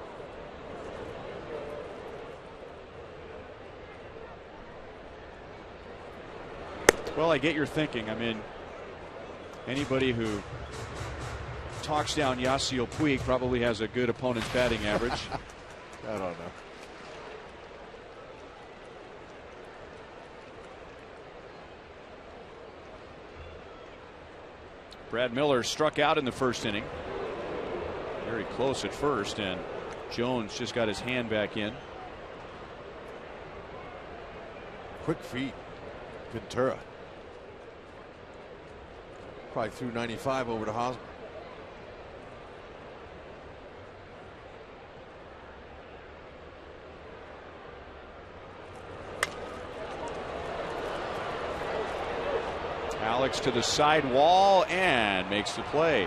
Well, I get your thinking. I mean, anybody who talks down Yasiel Puig probably has a good opponent's batting average. I don't know. Brad Miller struck out in the first inning. Very close at first, and Jones just got his hand back in. Quick feet. Ventura. Probably threw 95 over to Hosmer. Alex to the side wall and makes the play.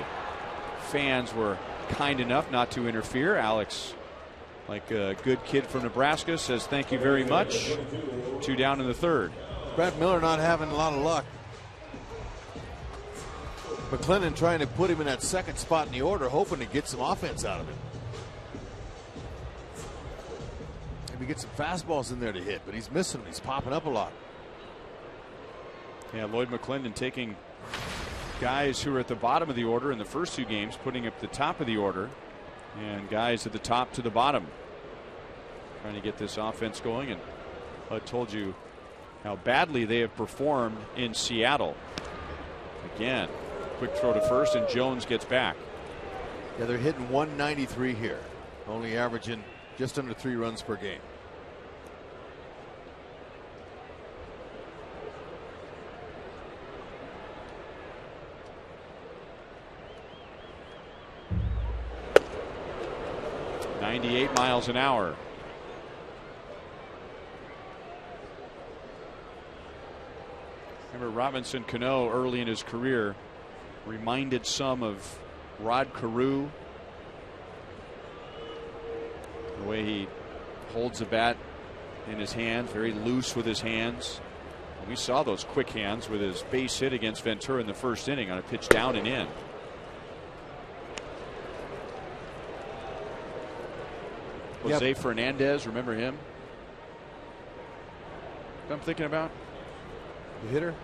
Fans were kind enough not to interfere. Alex, like a good kid from Nebraska, says thank you very much. 2 down in the third. Brad Miller not having a lot of luck. McClellan trying to put him in that second spot in the order, hoping to get some offense out of him. Maybe get some fastballs in there to hit, but he's missing them. He's popping up a lot. Yeah, Lloyd McClendon taking guys who are at the bottom of the order in the first 2 games, putting up the top of the order, and guys at the top to the bottom, trying to get this offense going. And I told you how badly they have performed in Seattle. Again, quick throw to first, and Jones gets back. Yeah, they're hitting 193 here, only averaging just under 3 runs per game. .98 miles an hour. Remember Robinson Cano early in his career reminded some of Rod Carew. The way he holds the bat in his hands, very loose with his hands. And we saw those quick hands with his base hit against Ventura in the first inning on a pitch down and in. Jose Fernandez, remember him? What I'm thinking about? The hitter?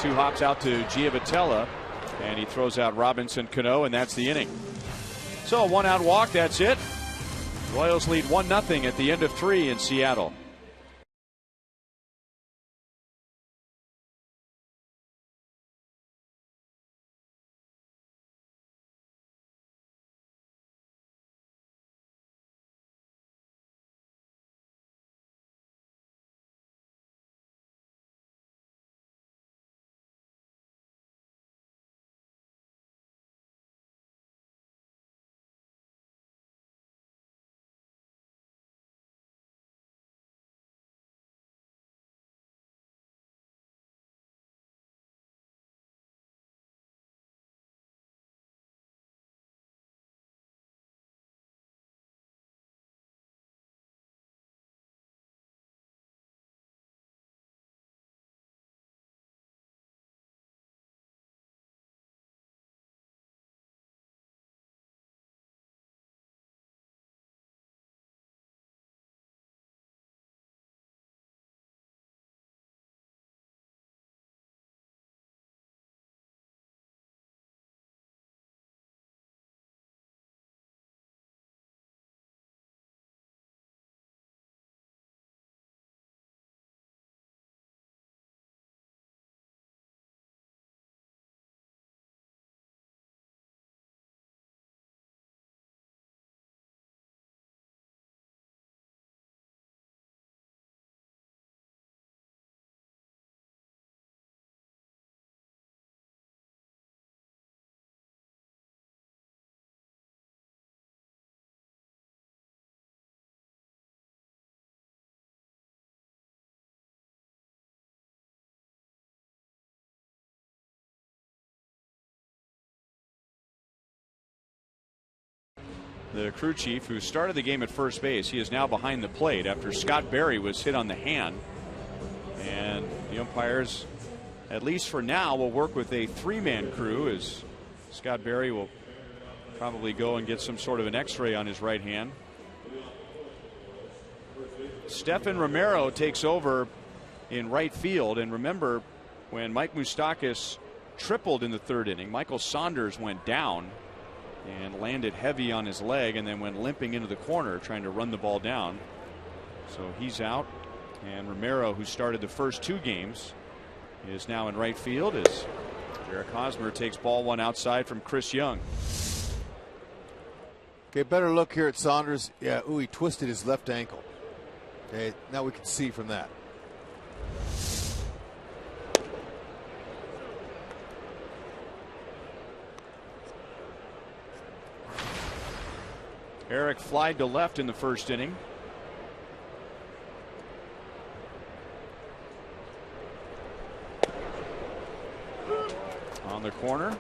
2 hops out to Giavotella, and he throws out Robinson Cano, and that's the inning. So a 1-out walk, that's it. Royals lead 1-0 at the end of 3 in Seattle. The crew chief, who started the game at first base, he is now behind the plate after Scott Berry was hit on the hand. And the umpires, at least for now, will work with a 3-man crew, as Scott Berry will probably go and get some sort of an x-ray on his right hand. Stephen Romero takes over in right field. And remember, when Mike Moustakas tripled in the 3rd inning, Michael Saunders went down and landed heavy on his leg and then went limping into the corner trying to run the ball down. So he's out, and Romero, who started the first 2 games, is now in right field as Eric Hosmer takes ball 1 outside from Chris Young. Okay, better look here at Saunders. Yeah, ooh, he twisted his left ankle. Okay, now we can see from that. Eric flied to left in the first inning. On the corner,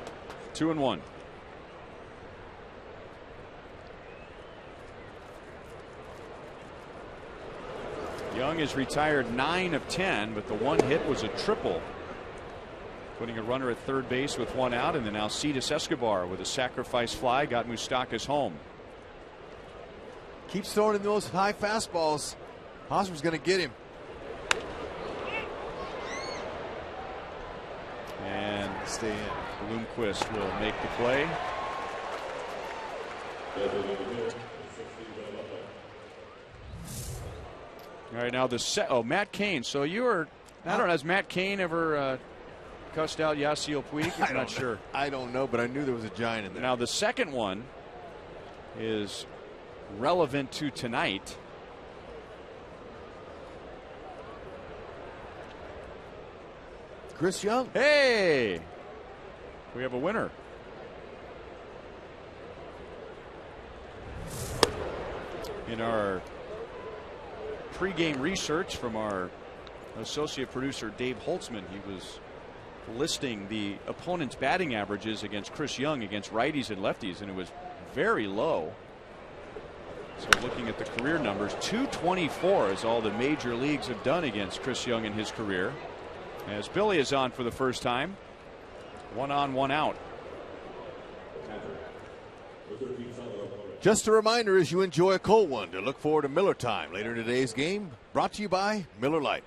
2-1. Young is retired 9 of 10, but the one hit was a triple, putting a runner at third base with 1 out, and then Alcides Escobar with a sacrifice fly got Moustakas home. Keeps throwing in those high fastballs. Hosmer's going to get him. And stay in. Bloomquist will make the play. All right, now Matt Cain. So you were, I don't know, has Matt Cain ever cussed out Yasiel Puig? I'm not sure. I don't know, but I knew there was a giant in there. Now the second one is relevant to tonight. Chris Young. Hey, we have a winner. In our pregame research from our associate producer Dave Holtzman, he was listing the opponent's batting averages against Chris Young against righties and lefties, and it was very low. So looking at the career numbers, 224 is all the major leagues have done against Chris Young in his career. As Billy is on for the first time, 1 on, 1 out. Just a reminder, as you enjoy a cold one, to look forward to Miller Time later in today's game, brought to you by Miller Lite.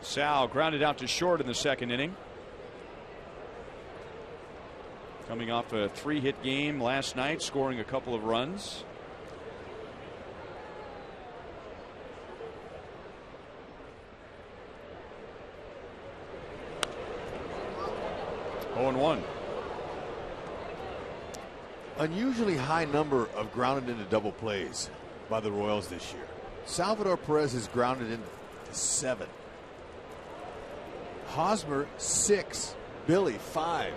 Sal grounded out to short in the second inning. Coming off a 3-hit game last night, scoring a couple of runs. Oh, and 1. Unusually high number of grounded into double plays by the Royals this year. Salvador Perez has grounded into 7. Hosmer 6. Billy 5.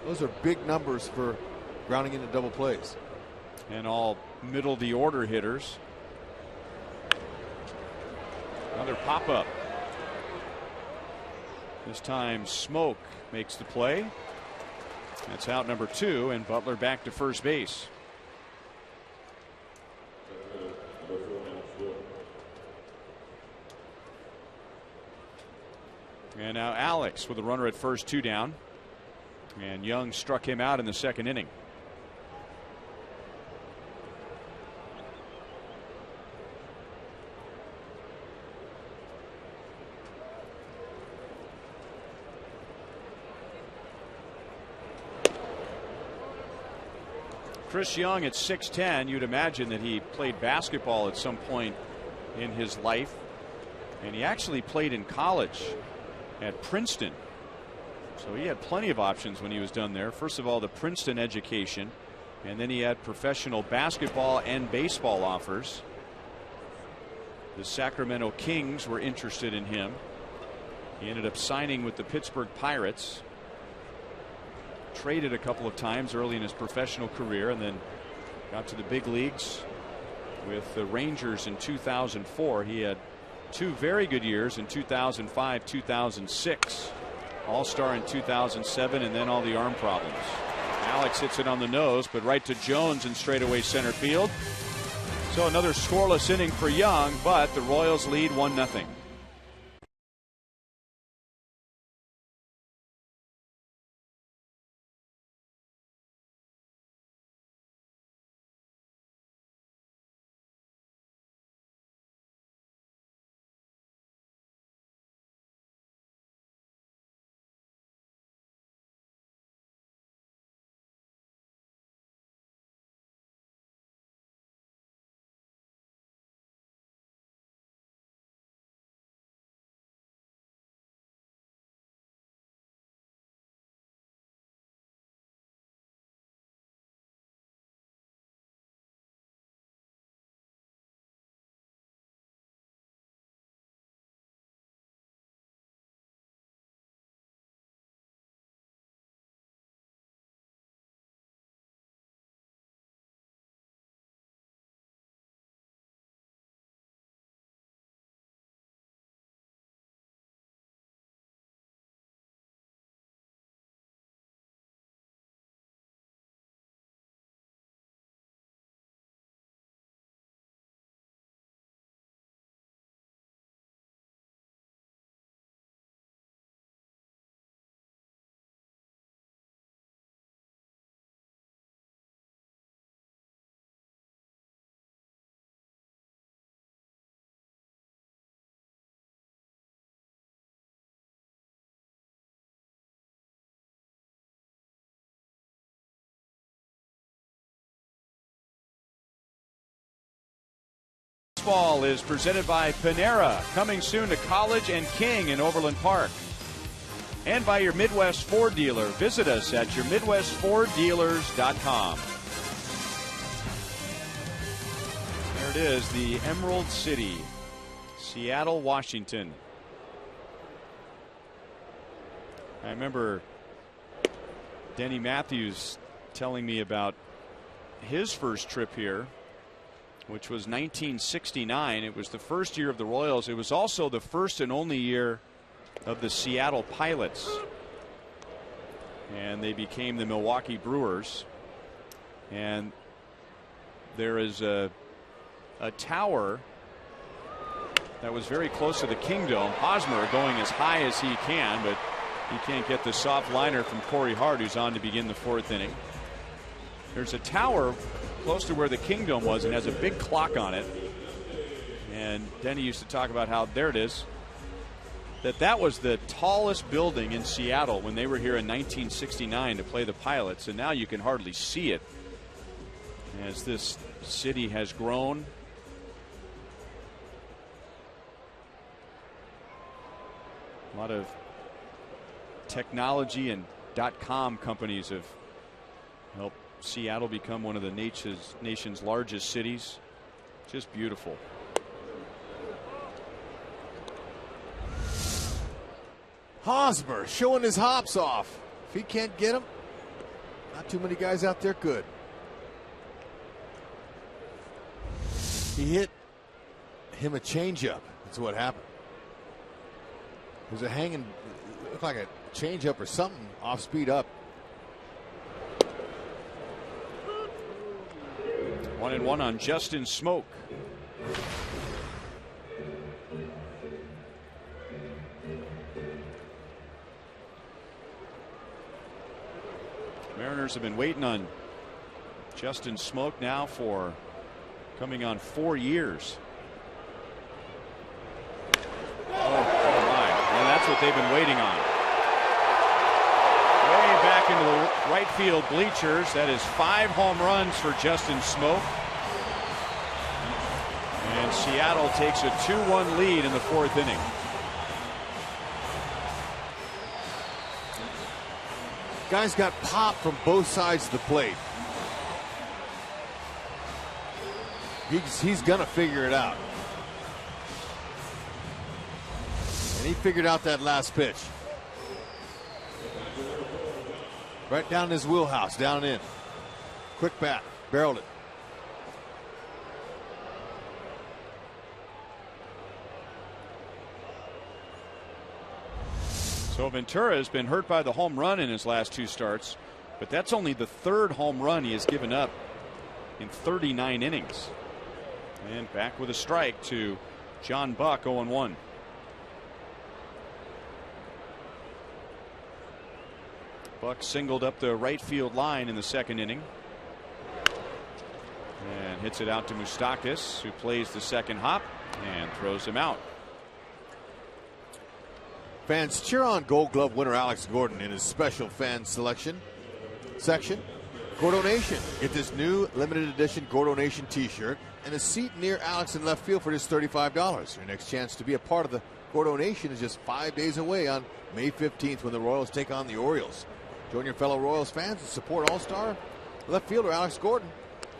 Those are big numbers for grounding into double plays. And all middle of the order hitters. Another pop up. This time Smoke makes the play. That's out number 2, and Butler back to first base. And now Alex with a runner at first, 2 down. And Young struck him out in the second inning. Chris Young at 6'10", you'd imagine that he played basketball at some point in his life. And he actually played in college at Princeton. So he had plenty of options when he was done there. First of all, the Princeton education, and then he had professional basketball and baseball offers. The Sacramento Kings were interested in him. He ended up signing with the Pittsburgh Pirates. Traded a couple of times early in his professional career, and then got to the big leagues with the Rangers in 2004. He had 2 very good years in 2005, 2006. All-Star in 2007, and then all the arm problems. Alex hits it on the nose, but right to Jones in straightaway center field. So another scoreless inning for Young, but the Royals lead 1-0. Baseball is presented by Panera, coming soon to College and King in Overland Park. And by your Midwest Ford dealer. Visit us at yourmidwestforddealers.com. There it is, the Emerald City, Seattle, Washington. I remember Denny Matthews telling me about his first trip here, which was 1969. It was the first year of the Royals. It was also the first and only year of the Seattle Pilots. And they became the Milwaukee Brewers. And there is a tower that was very close to the Kingdome. Hosmer going as high as he can, but he can't get the soft liner from Corey Hart, who's on to begin the 4th inning. There's a tower close to where the Kingdome was and has a big clock on it. And Denny used to talk about how there it is. that was the tallest building in Seattle when they were here in 1969 to play the Pilots, and now you can hardly see it as this city has grown. A lot of technology and .com companies have helped Seattle become one of the nation's largest cities. Just beautiful. Hosmer showing his hops off. If he can't get him, not too many guys out there could. He hit him a changeup. That's what happened. It was a hanging, it looked like a changeup or something off speed up. 1-1 on Justin Smoke. Mariners have been waiting on Justin Smoke now for coming on 4 years. Oh my. And that's what they've been waiting on. Way back into the right field bleachers. That is 5 home runs for Justin Smoke. And Seattle takes a 2-1 lead in the 4th inning. Guys got popped from both sides of the plate. He's gonna figure it out. And he figured out that last pitch. Right down in his wheelhouse, down and in. Quick bat, barreled it. So Ventura has been hurt by the home run in his last 2 starts, but that's only the 3rd home run he has given up in 39 innings. And back with a strike to John Buck, 0-1. Buck singled up the right field line in the 2nd inning. And hits it out to Moustakas, who plays the 2nd hop and throws him out. Fans cheer on Gold Glove winner Alex Gordon in his special fan selection section. Gordonation. Get this new limited edition Gordonation t-shirt and a seat near Alex in left field for just $35. Your next chance to be a part of the Gordonation is just 5 days away on May 15th when the Royals take on the Orioles. Join your fellow Royals fans and support All-Star left fielder Alex Gordon.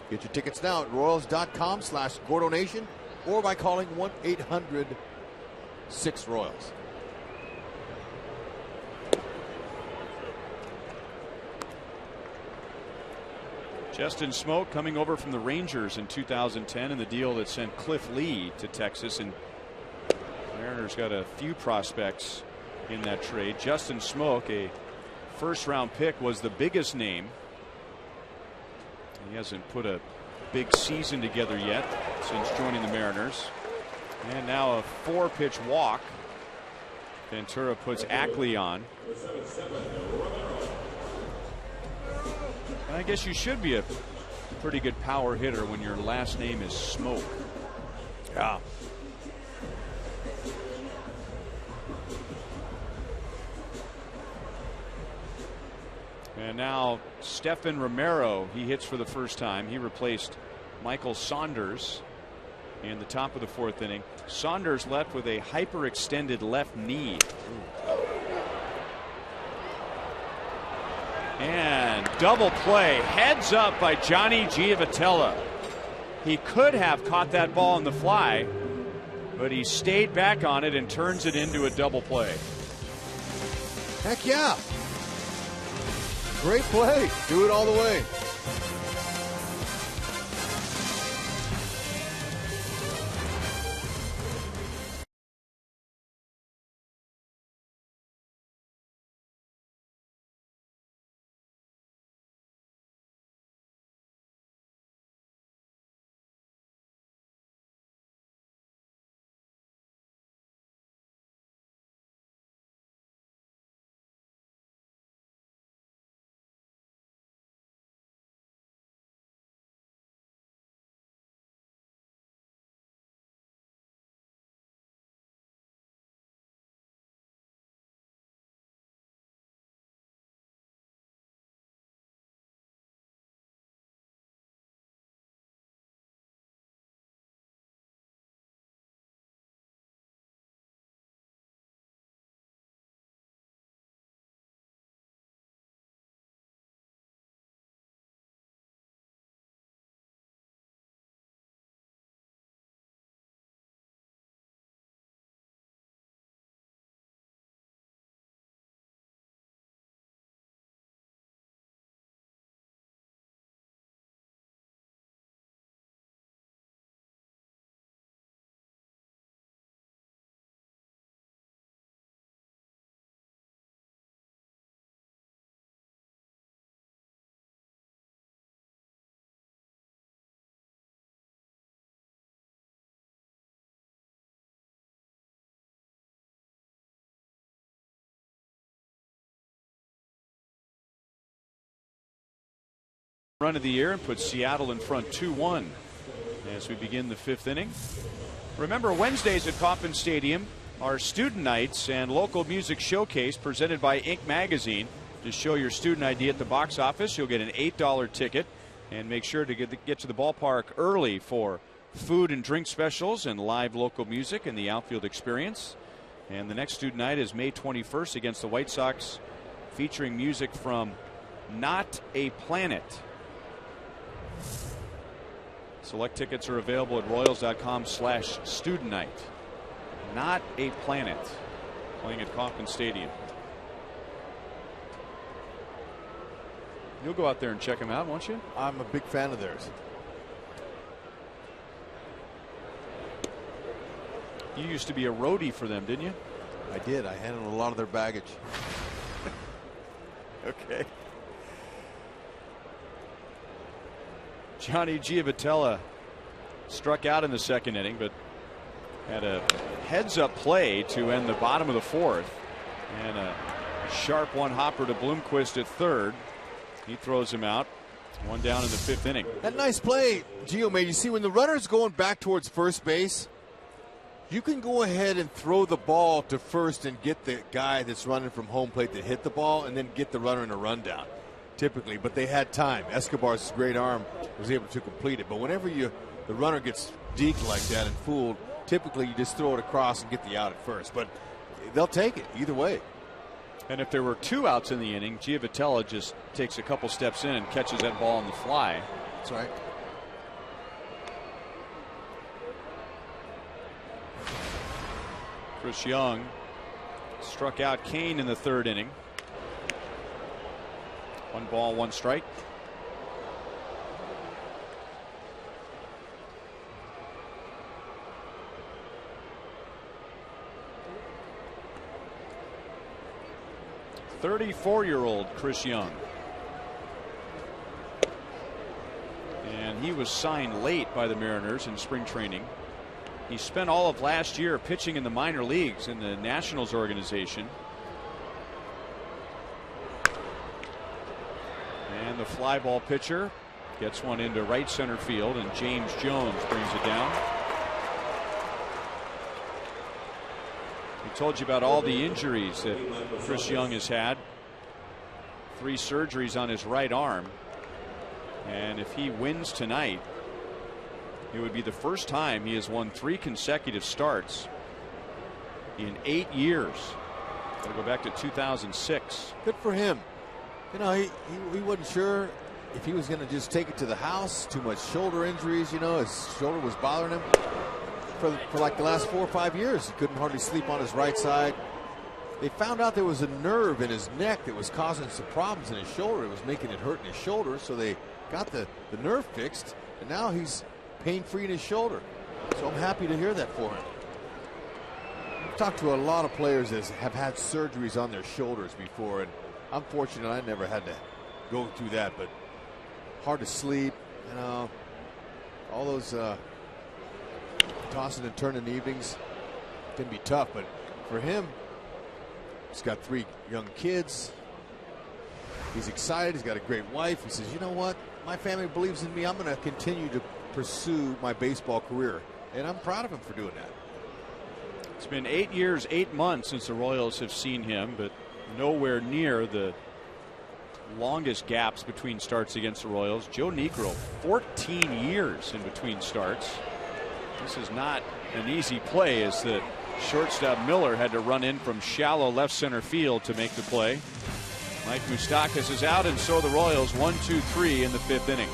Get your tickets now at Royals.com/Gordonation or by calling 1-800-6-ROYALS. Justin Smoke coming over from the Rangers in 2010 in the deal that sent Cliff Lee to Texas, and Mariners got a few prospects in that trade. Justin Smoke, a 1st-round pick, was the biggest name. He hasn't put a big season together yet since joining the Mariners. And now a 4-pitch walk. Ventura puts Ackley on. And I guess you should be a pretty good power hitter when your last name is Smoke. Yeah. And now Stephan Romero, he hits for the first time. He replaced Michael Saunders in the top of the 4th inning. Saunders left with a hyperextended left knee. And double play, heads up by Johnny Giavotella. He could have caught that ball on the fly, but he stayed back on it and turns it into a double play. Heck yeah. Great play. Do it all the way. Run of the year and put Seattle in front 2-1 as we begin the 5th inning. Remember, Wednesdays at Kauffman Stadium are student nights and local music showcase presented by Inc. Magazine. Just show your student ID at the box office. You'll get an $8 ticket, and make sure to get to the ballpark early for food and drink specials and live local music and the outfield experience. And the next student night is May 21st against the White Sox, featuring music from Not a Planet. Select tickets are available at Royals.com/student night. Not a Planet, playing at Kauffman Stadium. You'll go out there and check them out, won't you? I'm a big fan of theirs. You used to be a roadie for them, didn't you? I did. I handled a lot of their baggage. Okay. Johnny Giavotella struck out in the 2nd inning, but had a heads-up play to end the bottom of the 4th, and a sharp one-hopper to Bloomquist at 3rd. He throws him out. One down in the 5th inning. That nice play Gio made. You see, when the runner's going back towards first base, you can go ahead and throw the ball to first and get the guy that's running from home plate to hit the ball, and then get the runner in a rundown. Typically, but they had time. Escobar's great arm was able to complete it. But whenever the runner gets deked like that and fooled, typically you just throw it across and get the out at first. But they'll take it either way. And if there were 2 outs in the inning, Giavotella just takes a couple steps in and catches that ball on the fly. That's right. Chris Young struck out Kane in the 3rd inning. 1 ball, 1 strike. "34-year-old Chris Young." And he was signed late by the Mariners in spring training. He spent all of last year pitching in the minor leagues in the Nationals organization. And the fly ball pitcher gets one into right center field, and James Jones brings it down. We told you about all the injuries that Chris Young has had. 3 surgeries on his right arm. And if he wins tonight, it would be the first time he has won 3 consecutive starts in 8 years. Gotta go back to 2006. Good for him. You know, he wasn't sure if he was going to just take it to the house. Too much shoulder injuries, you know. His shoulder was bothering him for like the last 4 or 5 years. He couldn't hardly sleep on his right side. They found out there was a nerve in his neck that was causing some problems in his shoulder. It was making it hurt in his shoulder, so they got the nerve fixed, and now he's pain-free in his shoulder. So I'm happy to hear that for him. I've talked to a lot of players that have had surgeries on their shoulders before, and I'm fortunate I never had to go through that, but hard to sleep, you know, all those tossing and turning evenings can be tough. But for him, he's got 3 young kids. He's excited. He's got a great wife. He says, you know what? My family believes in me. I'm going to continue to pursue my baseball career. And I'm proud of him for doing that. It's been 8 years, 8 months since the Royals have seen him, but nowhere near the longest gaps between starts against the Royals. Joe Niekro, 14 years in between starts. This is not an easy play, as the shortstop Miller had to run in from shallow left center field to make the play. Mike Moustakas is out, and so the Royals 1-2-3 in the 5th inning.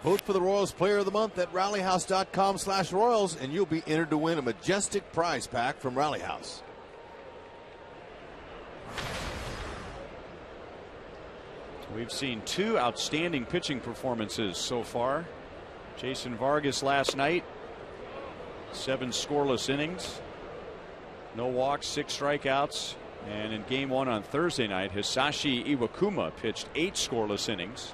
Vote for the Royals Player of the Month at rallyhouse.com/Royals, and you'll be entered to win a majestic prize pack from Rally House. We've seen 2 outstanding pitching performances so far. Jason Vargas last night, 7 scoreless innings, no walks, 6 strikeouts. And in game 1 on Thursday night, Hisashi Iwakuma pitched 8 scoreless innings.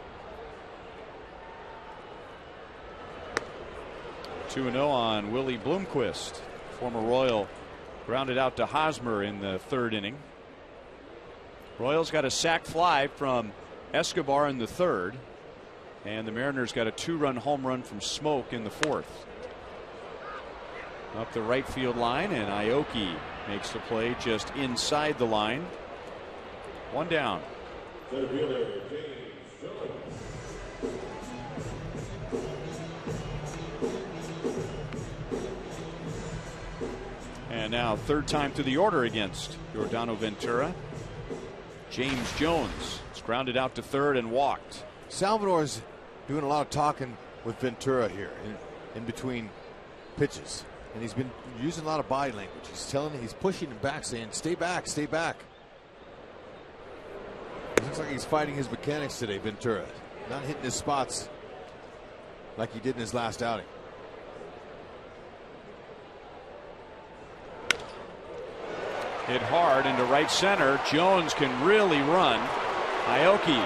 2-0 on Willie Bloomquist. Former Royal grounded out to Hosmer in the 3rd inning. Royals got a sac fly from Escobar in the 3rd. And the Mariners got a 2-run home run from Smoke in the 4th. Up the right field line, and Aoki makes the play just inside the line. 1 down. And now 3rd time to the order against Yordano Ventura. James Jones is grounded out to 3rd and walked. Salvador's doing a lot of talking with Ventura here in between pitches. And he's been using a lot of body language. He's pushing him back, saying, stay back, stay back. It looks like he's fighting his mechanics today, Ventura. Not hitting his spots like he did in his last outing. Hit hard into right center. Jones can really run. Aoki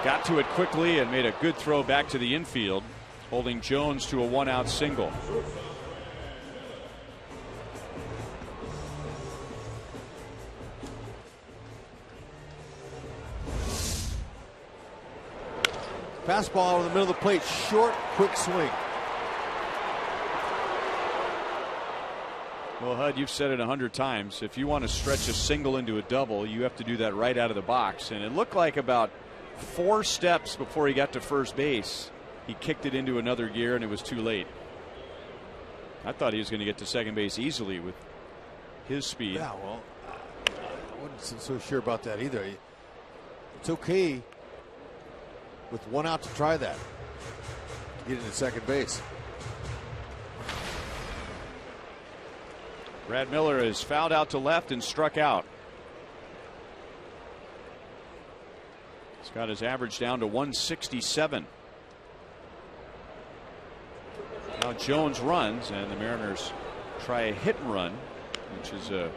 got to it quickly and made a good throw back to the infield, holding Jones to a 1-out single. Fastball in the middle of the plate, short, quick swing. Well, Hud, you've said it 100 times. If you want to stretch a single into a double, you have to do that right out of the box. And it looked like about 4 steps before he got to first base, he kicked it into another gear, and it was too late. I thought he was going to get to second base easily with his speed. Yeah, well, I wasn't so sure about that either. It's okay with 1 out to try that, to get into second base. Brad Miller is fouled out to left and struck out. He's got his average down to 167. Now Jones runs, and the Mariners try a hit and run, which is a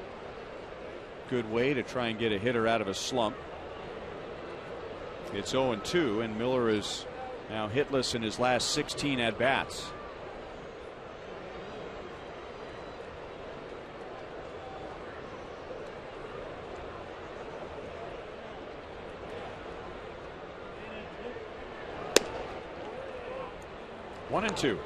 good way to try and get a hitter out of a slump. It's 0-2, and Miller is now hitless in his last 16 at bats. One and two.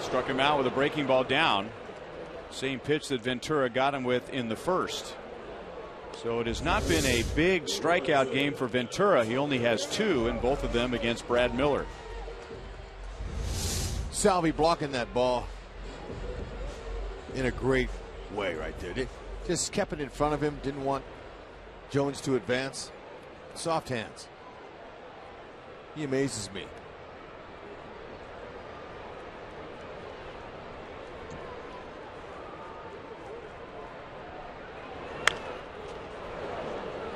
Struck him out with a breaking ball down. Same pitch that Ventura got him with in the first. So it has not been a big strikeout game for Ventura. He only has 2, and both of them against Brad Miller. Salvi blocking that ball in a great way right there. Just kept it in front of him. Didn't want Jones to advance. Soft hands. He amazes me.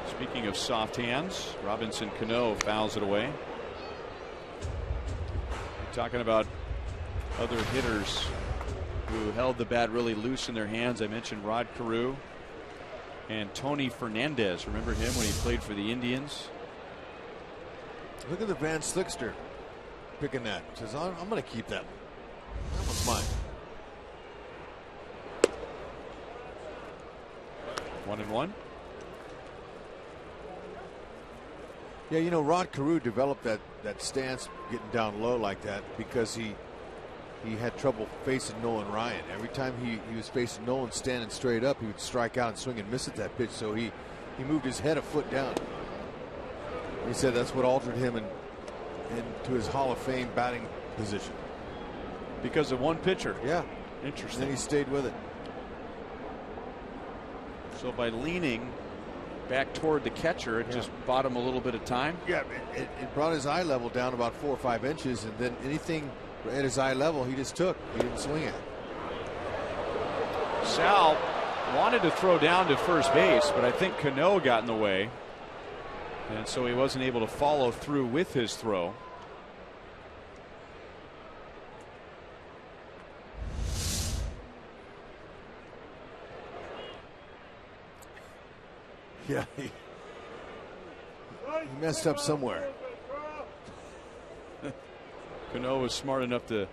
Speaking of soft hands, Robinson Cano fouls it away. Talking about other hitters who held the bat really loose in their hands. I mentioned Rod Carew and Tony Fernandez. Remember him when he played for the Indians? Look at the Van Slyckster picking that. Says, I'm going to keep that. That one's mine. 1-1. Yeah, you know, Rod Carew developed that stance getting down low like that because he had trouble facing Nolan Ryan. Every time he was facing Nolan standing straight up, he would strike out and swing and miss at that pitch. So he moved his head a foot down. He said that's what altered him into his Hall of Fame batting position. Because of one pitcher. Yeah. Interesting. And then he stayed with it. So by leaning back toward the catcher, it just bought him a little bit of time. Yeah, it brought his eye level down about 4 or 5 inches, and then anything at his eye level he just took. He didn't swing at. Sal wanted to throw down to first base, but I think Cano got in the way, and so he wasn't able to follow through with his throw. Yeah, he messed up somewhere. Cano was smart enough to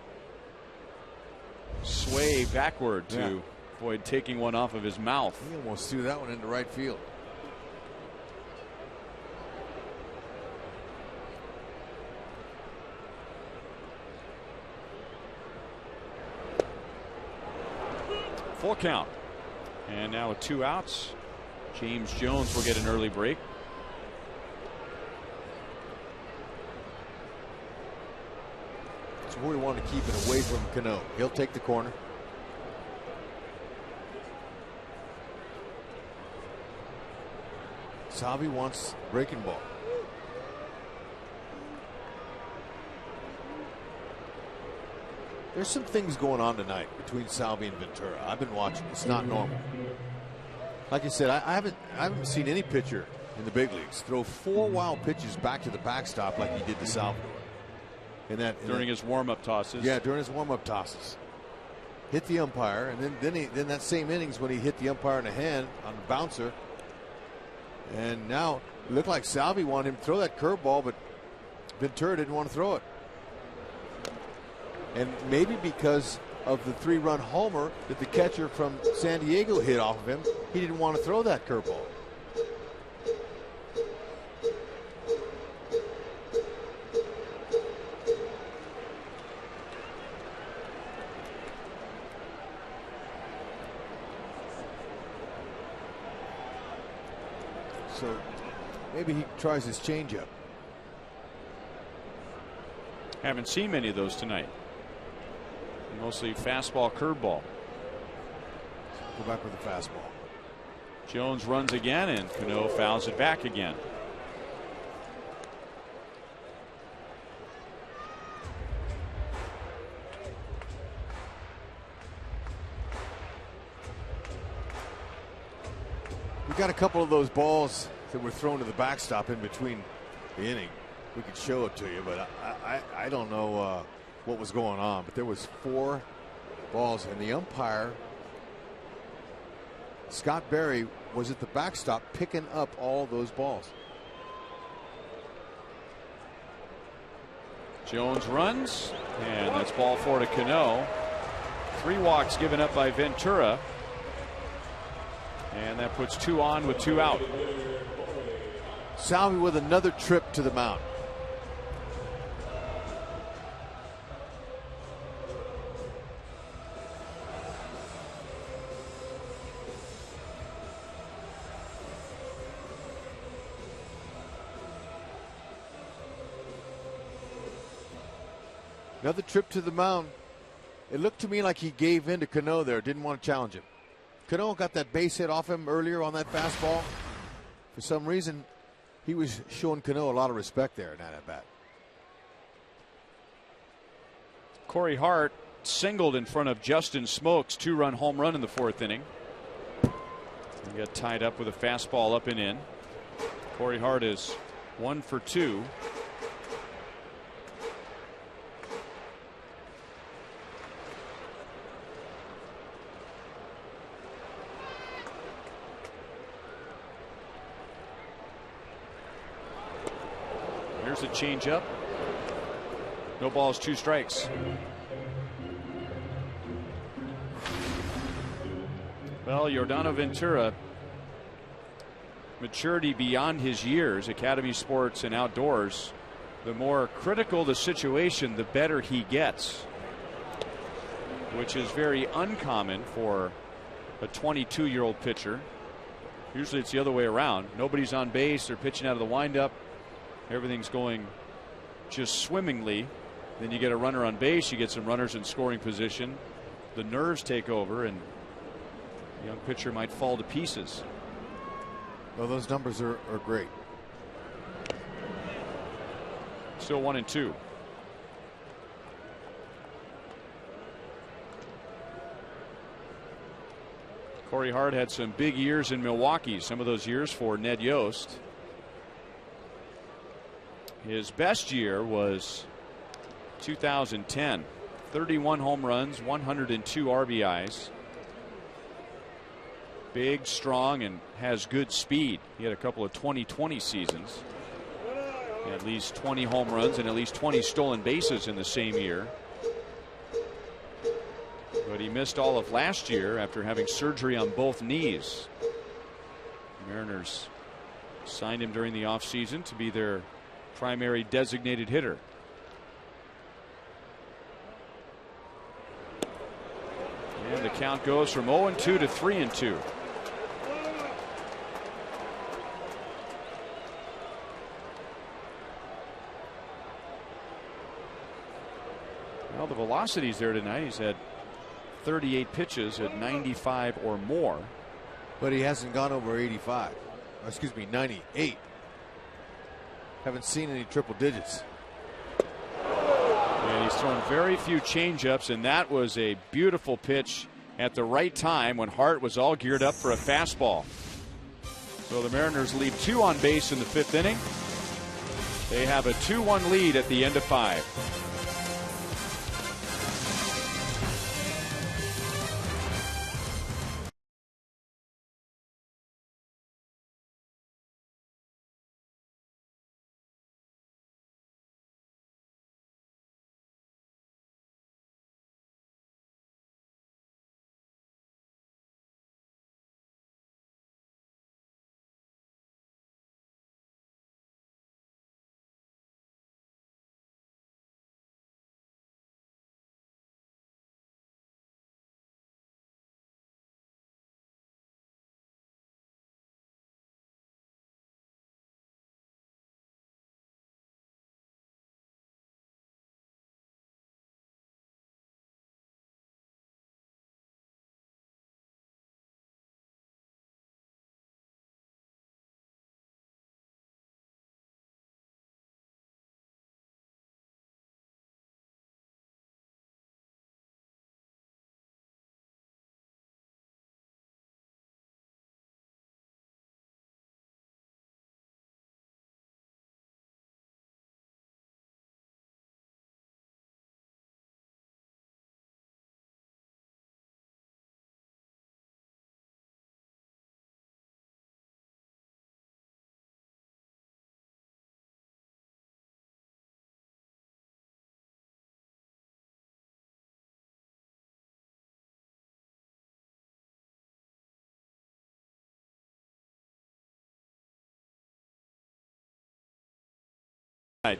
sway backward to avoid taking one off of his mouth. He almost threw that one into right field. Full count. And now with 2 outs, James Jones will get an early break. So we want to keep it away from Cano. He'll take the corner. Salvi wants breaking ball. There's some things going on tonight between Salvi and Ventura. I've been watching. It's not normal. Like I said, I haven't seen any pitcher in the big leagues throw 4 wild pitches back to the backstop like he did to Salvador. During his warm-up tosses. Yeah, during his warm-up tosses. Hit the umpire, and then that same innings when he hit the umpire in the hand on the bouncer. And now it looked like Salvi wanted him to throw that curveball, but Ventura didn't want to throw it. And maybe because of the 3-run homer that the catcher from San Diego hit off of him, he didn't want to throw that curveball. So maybe he tries his changeup. Haven't seen many of those tonight. Mostly fastball, curveball. Go back with the fastball. Jones runs again, and Cano fouls it back again. We got a couple of those balls that were thrown to the backstop in between the inning. We could show it to you, but I don't know what was going on. But there was 4 balls, and the umpire, Scott Berry, was at the backstop picking up all those balls. Jones runs, and that's ball 4 to Cano. 3 walks given up by Ventura. And that puts 2 on with 2 out. Salvi with another trip to the mound. Another trip to the mound. It looked to me like he gave in to Cano there, didn't want to challenge him. Cano got that base hit off him earlier on that fastball. For some reason, he was showing Cano a lot of respect there in that at bat. Corey Hart singled in front of Justin Smoak's 2-run home run in the 4th inning. He got tied up with a fastball up and in. Corey Hart is 1 for 2. Here's a changeup. No balls, 2 strikes. Well, Yordano Ventura, maturity beyond his years, Academy Sports and Outdoors. The more critical the situation, the better he gets, which is very uncommon for a 22-year-old pitcher. Usually it's the other way around. Nobody's on base. They're pitching out of the windup. everything's going just swimmingly. Then you get a runner on base, you get some runners in scoring position. The nerves take over, and the young pitcher might fall to pieces. Well, those numbers are great. Still 1-2. Corey Hart had some big years in Milwaukee, some of those years for Ned Yost. His best year was 2010. 31 home runs, 102 RBIs. Big, strong, and has good speed. He had a couple of 20-20 seasons. At least 20 home runs and at least 20 stolen bases in the same year. But he missed all of last year after having surgery on both knees. The Mariners signed him during the offseason to be their primary designated hitter. And the count goes from 0-2 to 3-2. Well, the velocity's there tonight. He's had 38 pitches at 95 or more. But he hasn't gone over 85. Or excuse me, 98. Haven't seen any triple digits. And he's thrown very few changeups, and that was a beautiful pitch at the right time when Hart was all geared up for a fastball. So the Mariners leave 2 on base in the 5th inning. They have a 2-1 lead at the end of 5.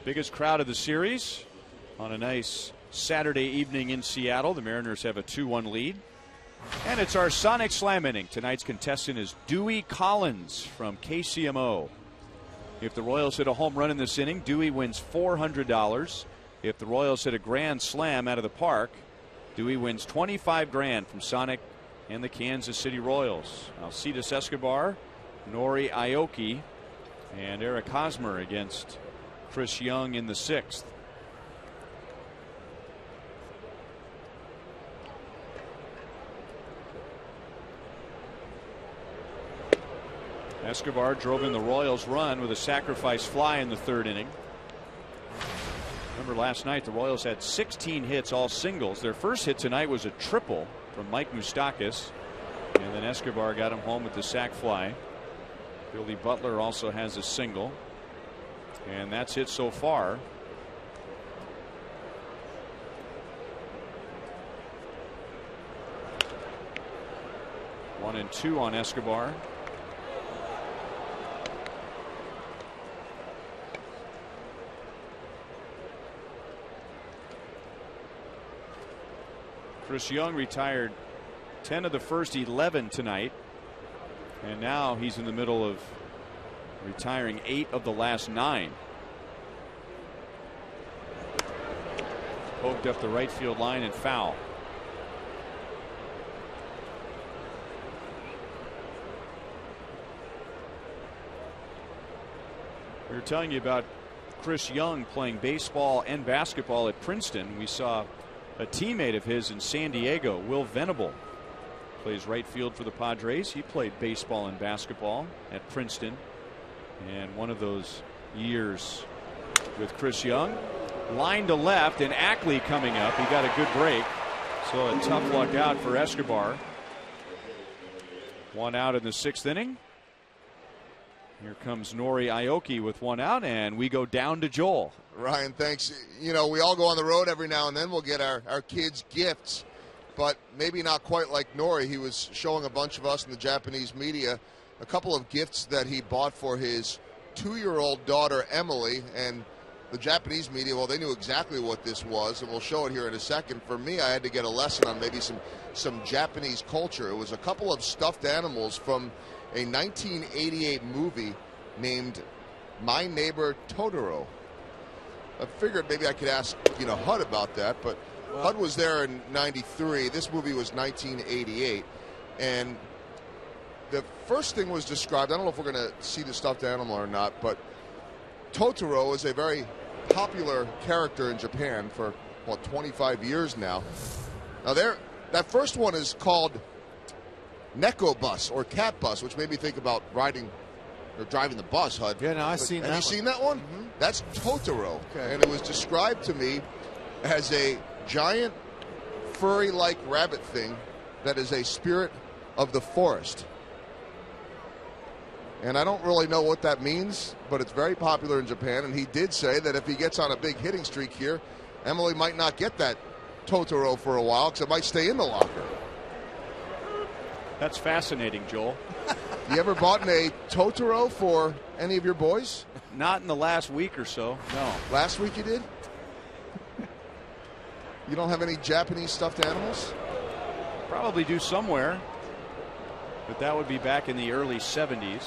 Biggest crowd of the series on a nice Saturday evening in Seattle. The Mariners have a 2-1 lead. And it's our Sonic Slam inning. Tonight's contestant is Dewey Collins from KCMO. If the Royals hit a home run in this inning, Dewey wins $400. If the Royals hit a grand slam out of the park, Dewey wins $25,000 from Sonic and the Kansas City Royals. Alcides Escobar, Nori Aoki, and Eric Hosmer against Chris Young in the 6th. Escobar drove in the Royals' run with a sacrifice fly in the 3rd inning. Remember last night the Royals had 16 hits, all singles. Their first hit tonight was a triple from Mike Moustakas, and then Escobar got him home with the sac fly. Billy Butler also has a single. And that's it so far. One and 2 on Escobar. Chris Young retired 10 of the first 11 tonight. And now he's in the middle of retiring 8 of the last 9. Poked up the right field line and foul. We were telling you about Chris Young playing baseball and basketball at Princeton. We saw a teammate of his in San Diego, Will Venable, plays right field for the Padres. He played baseball and basketball at Princeton. And one of those years with Chris Young, line to left, and Ackley coming up. He got a good break. So a tough luck out for Escobar. One out in the 6th inning. Here comes Nori Aoki with one out, and we go down to Joel. Ryan, thanks. You know, we all go on the road every now and then. We'll get our kids gifts, but maybe not quite like Nori. He was showing a bunch of us in the Japanese media a couple of gifts that he bought for his 2-year-old daughter, Emily, and the Japanese media, well, they knew exactly what this was, and we'll show it here in a second. For me, I had to get a lesson on maybe some Japanese culture. It was a couple of stuffed animals from a 1988 movie named My Neighbor Totoro. I figured maybe I could ask, HUD about that, but HUD was there in '93. This movie was 1988, and the first thing was described. I don't know if we're going to see the stuffed animal or not, but Totoro is a very popular character in Japan for 25 years now. Now that first one is called Neko Bus or Cat Bus, which made me think about riding or driving the bus, HUD. Yeah, no, I've seen that. Have you seen that one? Mm-hmm. That's Totoro. Okay. And it was described to me as a giant furry-like rabbit thing that is a spirit of the forest. And I don't really know what that means, but it's very popular in Japan. And he did say that if he gets on a big hitting streak here, Emily might not get that Totoro for a while because it might stay in the locker. That's fascinating, Joel. You ever bought a Totoro for any of your boys? Not in the last week or so, no. Last week you did? You don't have any Japanese stuffed animals? Probably do somewhere, but that would be back in the early 70s.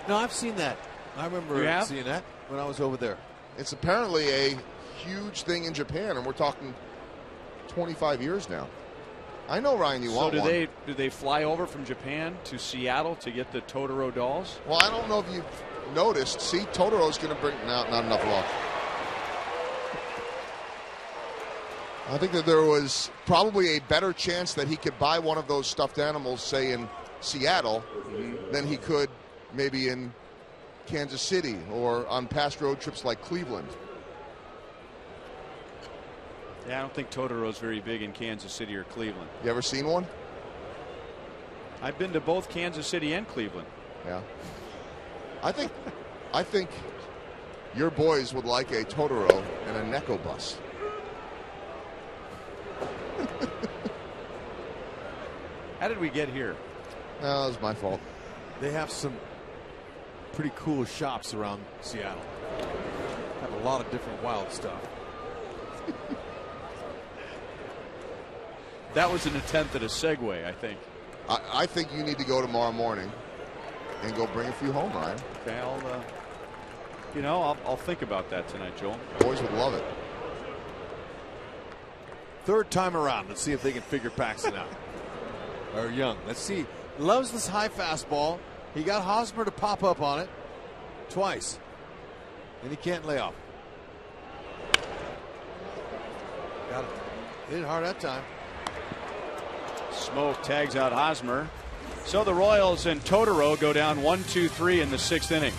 No, I've seen that. I remember seeing that when I was over there. It's apparently a huge thing in Japan, and we're talking 25 years now. I know, Ryan, you want one. So do they fly over from Japan to Seattle to get the Totoro dolls? Well, I don't know if you've noticed. See, Totoro's going to bring not enough luck. I think that there was probably a better chance that he could buy one of those stuffed animals, say in Seattle, than he could maybe in Kansas City or on past road trips like Cleveland. Yeah, I don't think Totoro's very big in Kansas City or Cleveland. You ever seen one? I've been to both Kansas City and Cleveland. Yeah. I think your boys would like a Totoro and a Neko Bus. How did we get here? No, that was my fault. They have some pretty cool shops around Seattle. Have a lot of different wild stuff. That was an attempt at a segue, I think. I think you need to go tomorrow morning and go bring a few home, Ryan. Okay, I'll think about that tonight, Joel. Boys would love it. Third time around. Let's see if they can figure Paxton out. Or Young. Let's see. Loves this high fastball. He got Hosmer to pop up on it twice. And he can't lay off. Got it. Hit it hard that time. Smoke tags out Hosmer. So the Royals and Totoro go down 1-2-3 in the 6th inning.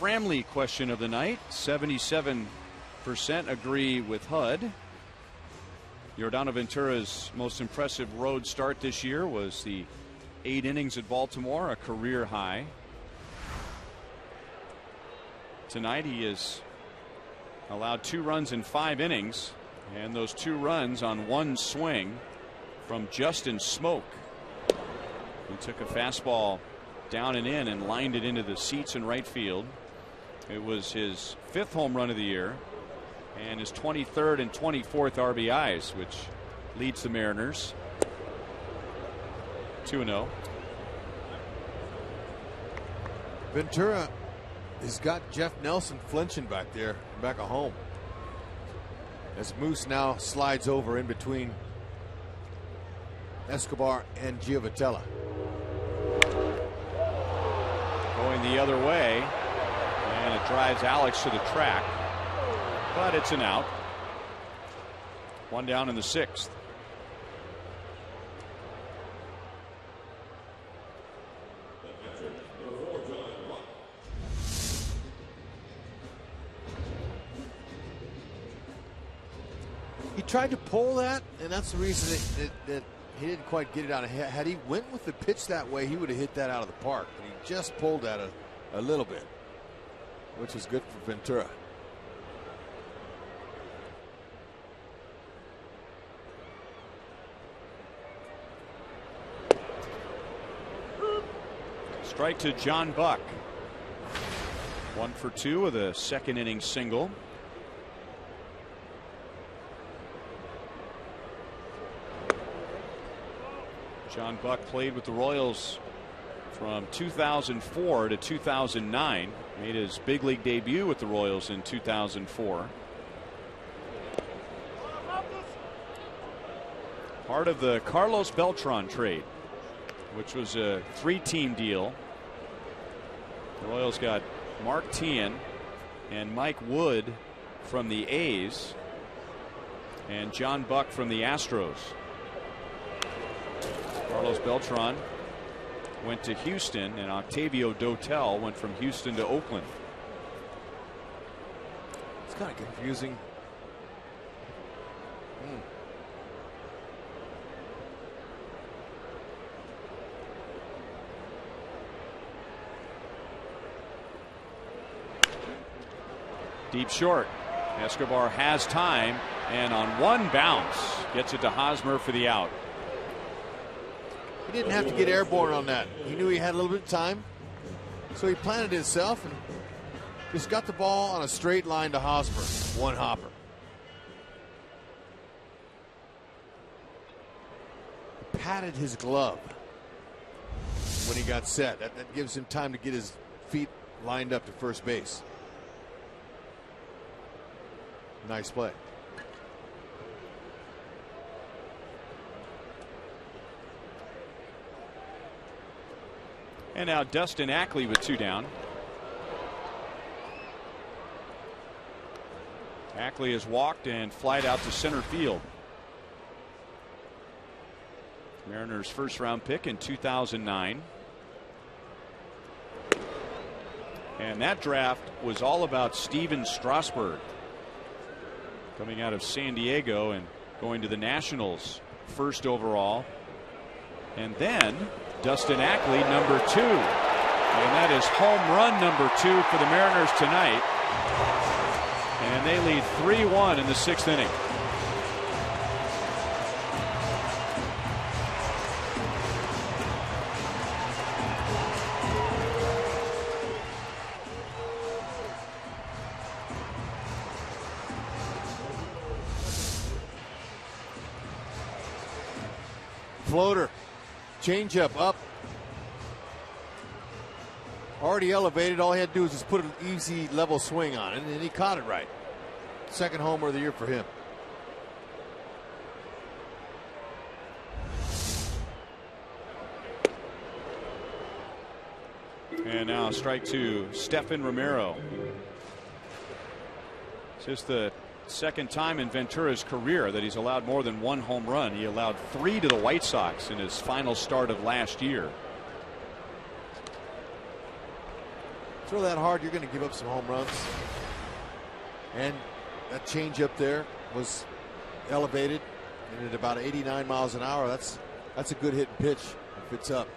Framley question of the night. 77% agree with HUD. Yordano Ventura's most impressive road start this year was the 8 innings at Baltimore, a career high. Tonight he has allowed 2 runs in 5 innings, and those 2 runs on 1 swing from Justin Smoke. He took a fastball down and in and lined it into the seats in right field. It was his 5th home run of the year and his 23rd and 24th RBIs, which leads the Mariners 2-0. Ventura has got Jeff Nelson flinching back there, back at home, as Moose now slides over in between Escobar and Giovitella. Going the other way, and it drives Alex to the track, but it's an out. 1 down in the 6th. He tried to pull that, and that's the reason that he didn't quite get it out. Had he went with the pitch that way, he would have hit that out of the park. But he just pulled that a little bit, which is good for Ventura. Strike to John Buck. 1 for 2 with a 2nd inning single. John Buck played with the Royals from 2004 to 2009. Made his big league debut with the Royals in 2004. Part of the Carlos Beltran trade, which was a 3-team deal. The Royals got Mark Teahan and Mike Wood from the A's and John Buck from the Astros. Carlos Beltran went to Houston, and Octavio Dotel went from Houston to Oakland. It's kind of confusing. Deep short. Escobar has time, and on 1 bounce gets it to Hosmer for the out. He didn't have to get airborne on that. He knew he had a little bit of time, so he planted himself and just got the ball on a straight line to Hosmer. 1 hopper. He patted his glove when he got set. That gives him time to get his feet lined up to first base. Nice play. And now Dustin Ackley with 2 down. Ackley has walked and flied out to center field. Mariners' 1st-round pick in 2009. And that draft was all about Steven Strasburg, coming out of San Diego and going to the Nationals 1st overall. And then Dustin Ackley, number 2. And that is home run number 2 for the Mariners tonight. And they lead 3-1 in the 6th inning. Floater. Changeup up. Already elevated. All he had to do was just put an easy level swing on it, and he caught it right. 2nd homer of the year for him. And now strike to Stephan Romero. It's just the 2nd time in Ventura's career that he's allowed more than 1 home run. He allowed 3 to the White Sox in his final start of last year. throw that hard, you're going to give up some home runs. And that changeup there was elevated and at about 89 miles an hour. That's a good hitting pitch if it's up.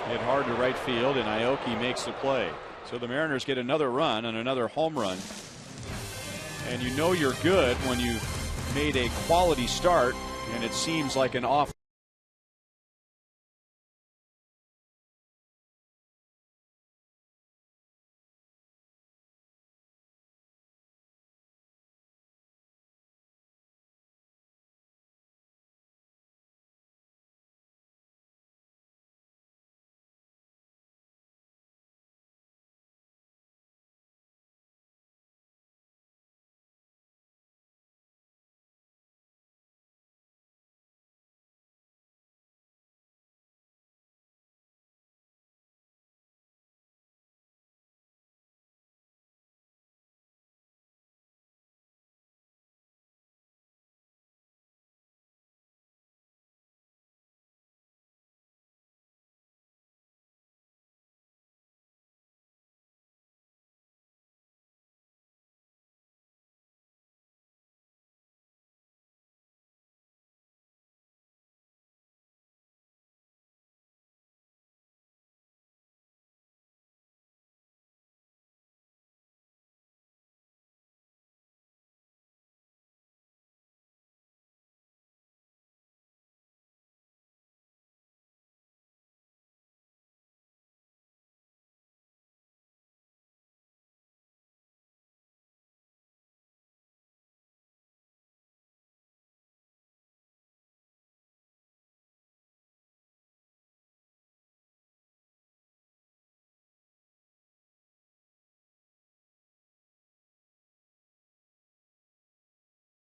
Hit hard to right field, and Aoki makes the play. So the Mariners get another run and another home run. And you know you're good when you made a quality start, and it seems like an off.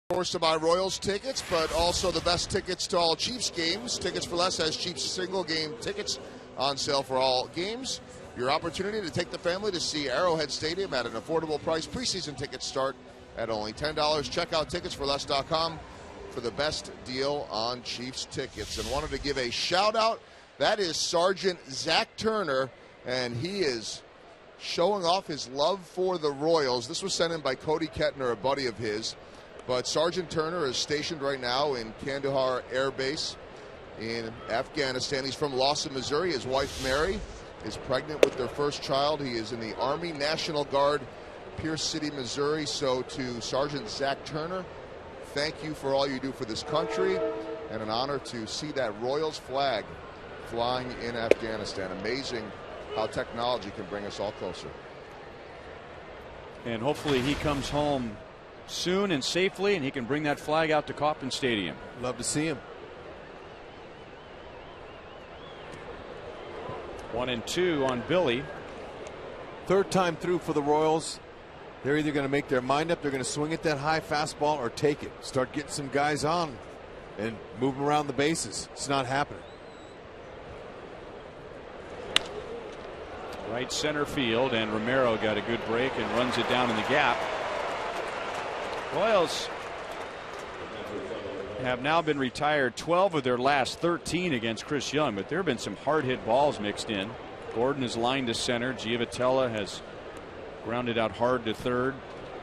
Course to buy Royals tickets, but also the best tickets to all Chiefs games. Tickets for Less has Chiefs single game tickets on sale for all games. Your opportunity to take the family to see Arrowhead Stadium at an affordable price. Preseason tickets start at only $10. Check out ticketsforless.com for the best deal on Chiefs tickets. And wanted to give a shout out. That is Sergeant Zach Turner, and he is showing off his love for the Royals. This was sent in by Cody Kettner, a buddy of his. But Sergeant Turner is stationed right now in Kandahar Air Base in Afghanistan. He's from Lawson, Missouri. His wife, Mary, is pregnant with their first child. He is in the Army National Guard, Pierce City, Missouri. So to Sergeant Zach Turner, thank you for all you do for this country, and an honor to see that Royals flag flying in Afghanistan. Amazing how technology can bring us all closer. And hopefully he comes home soon and safely, and he can bring that flag out to Kauffman Stadium. Love to see him. 1-2 on Billy. Third time through for the Royals. They're either going to make their mind up, they're going to swing at that high fastball, or take it. Start getting some guys on and move them around the bases. It's not happening. Right center field, and Romero got a good break and runs it down in the gap. Royals have now been retired 12 of their last 13 against Chris Young, but there have been some hard hit balls mixed in. Gordon is lined to center. Giavotella has grounded out hard to third.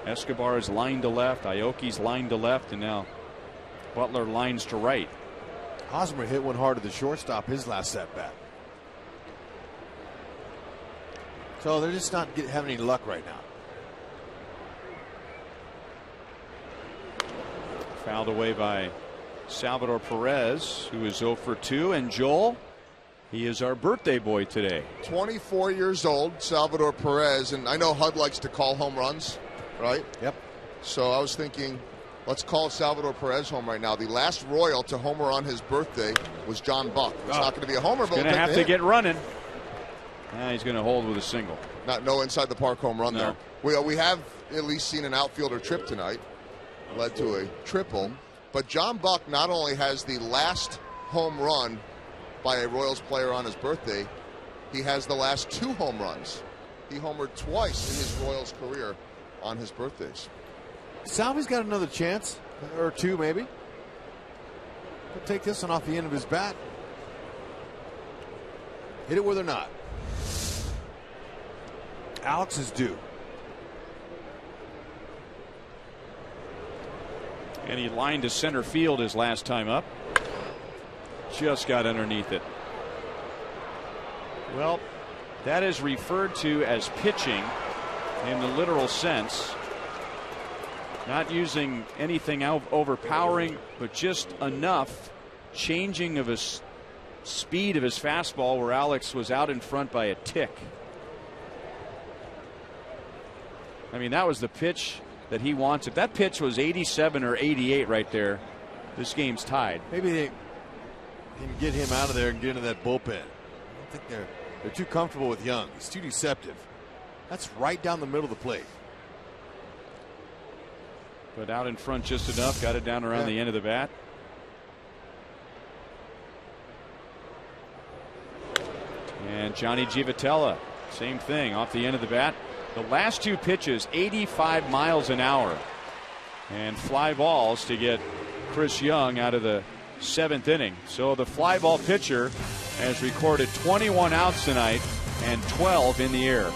Escobar is lined to left. Aoki's lined to left, and now Butler lines to right. Hosmer hit one hard to the shortstop his last at bat. So they're just not having any luck right now. Fouled away by Salvador Perez, who is 0 for 2. And Joel, he is our birthday boy today. 24 years old, Salvador Perez. And I know HUD likes to call home runs, right? Yep. So I was thinking, let's call Salvador Perez home right now. The last Royal to homer on his birthday was John Buck. It's not going to be a homer, but he's going to have to get running. He's going to hold with a single. No inside the park home run there. We have at least seen an outfielder trip tonight. Led to a triple. But John Buck not only has the last home run by a Royals player on his birthday, he has the last 2 home runs. He homered twice in his Royals career on his birthdays. Salvy's got another chance, or 2 maybe. He'll take this one off the end of his bat. Hit it where they're not. Alex is due. And he lined to center field his last time up. Just got underneath it. Well, that is referred to as pitching in the literal sense. Not using anything overpowering, but just enough changing of his speed of his fastball where Alex was out in front by a tick. I mean, that was the pitch that he wants. If that pitch was 87 or 88 right there, this game's tied. Maybe they can get him out of there and get into that bullpen. I don't think they're too comfortable with Young. He's too deceptive. That's right down the middle of the plate. But out in front just enough, got it down around the end of the bat. And Johnny Givotella, same thing, off the end of the bat. The last two pitches, 85 miles an hour. And fly balls to get Chris Young out of the 7th inning. So the fly ball pitcher has recorded 21 outs tonight and 12 in the air.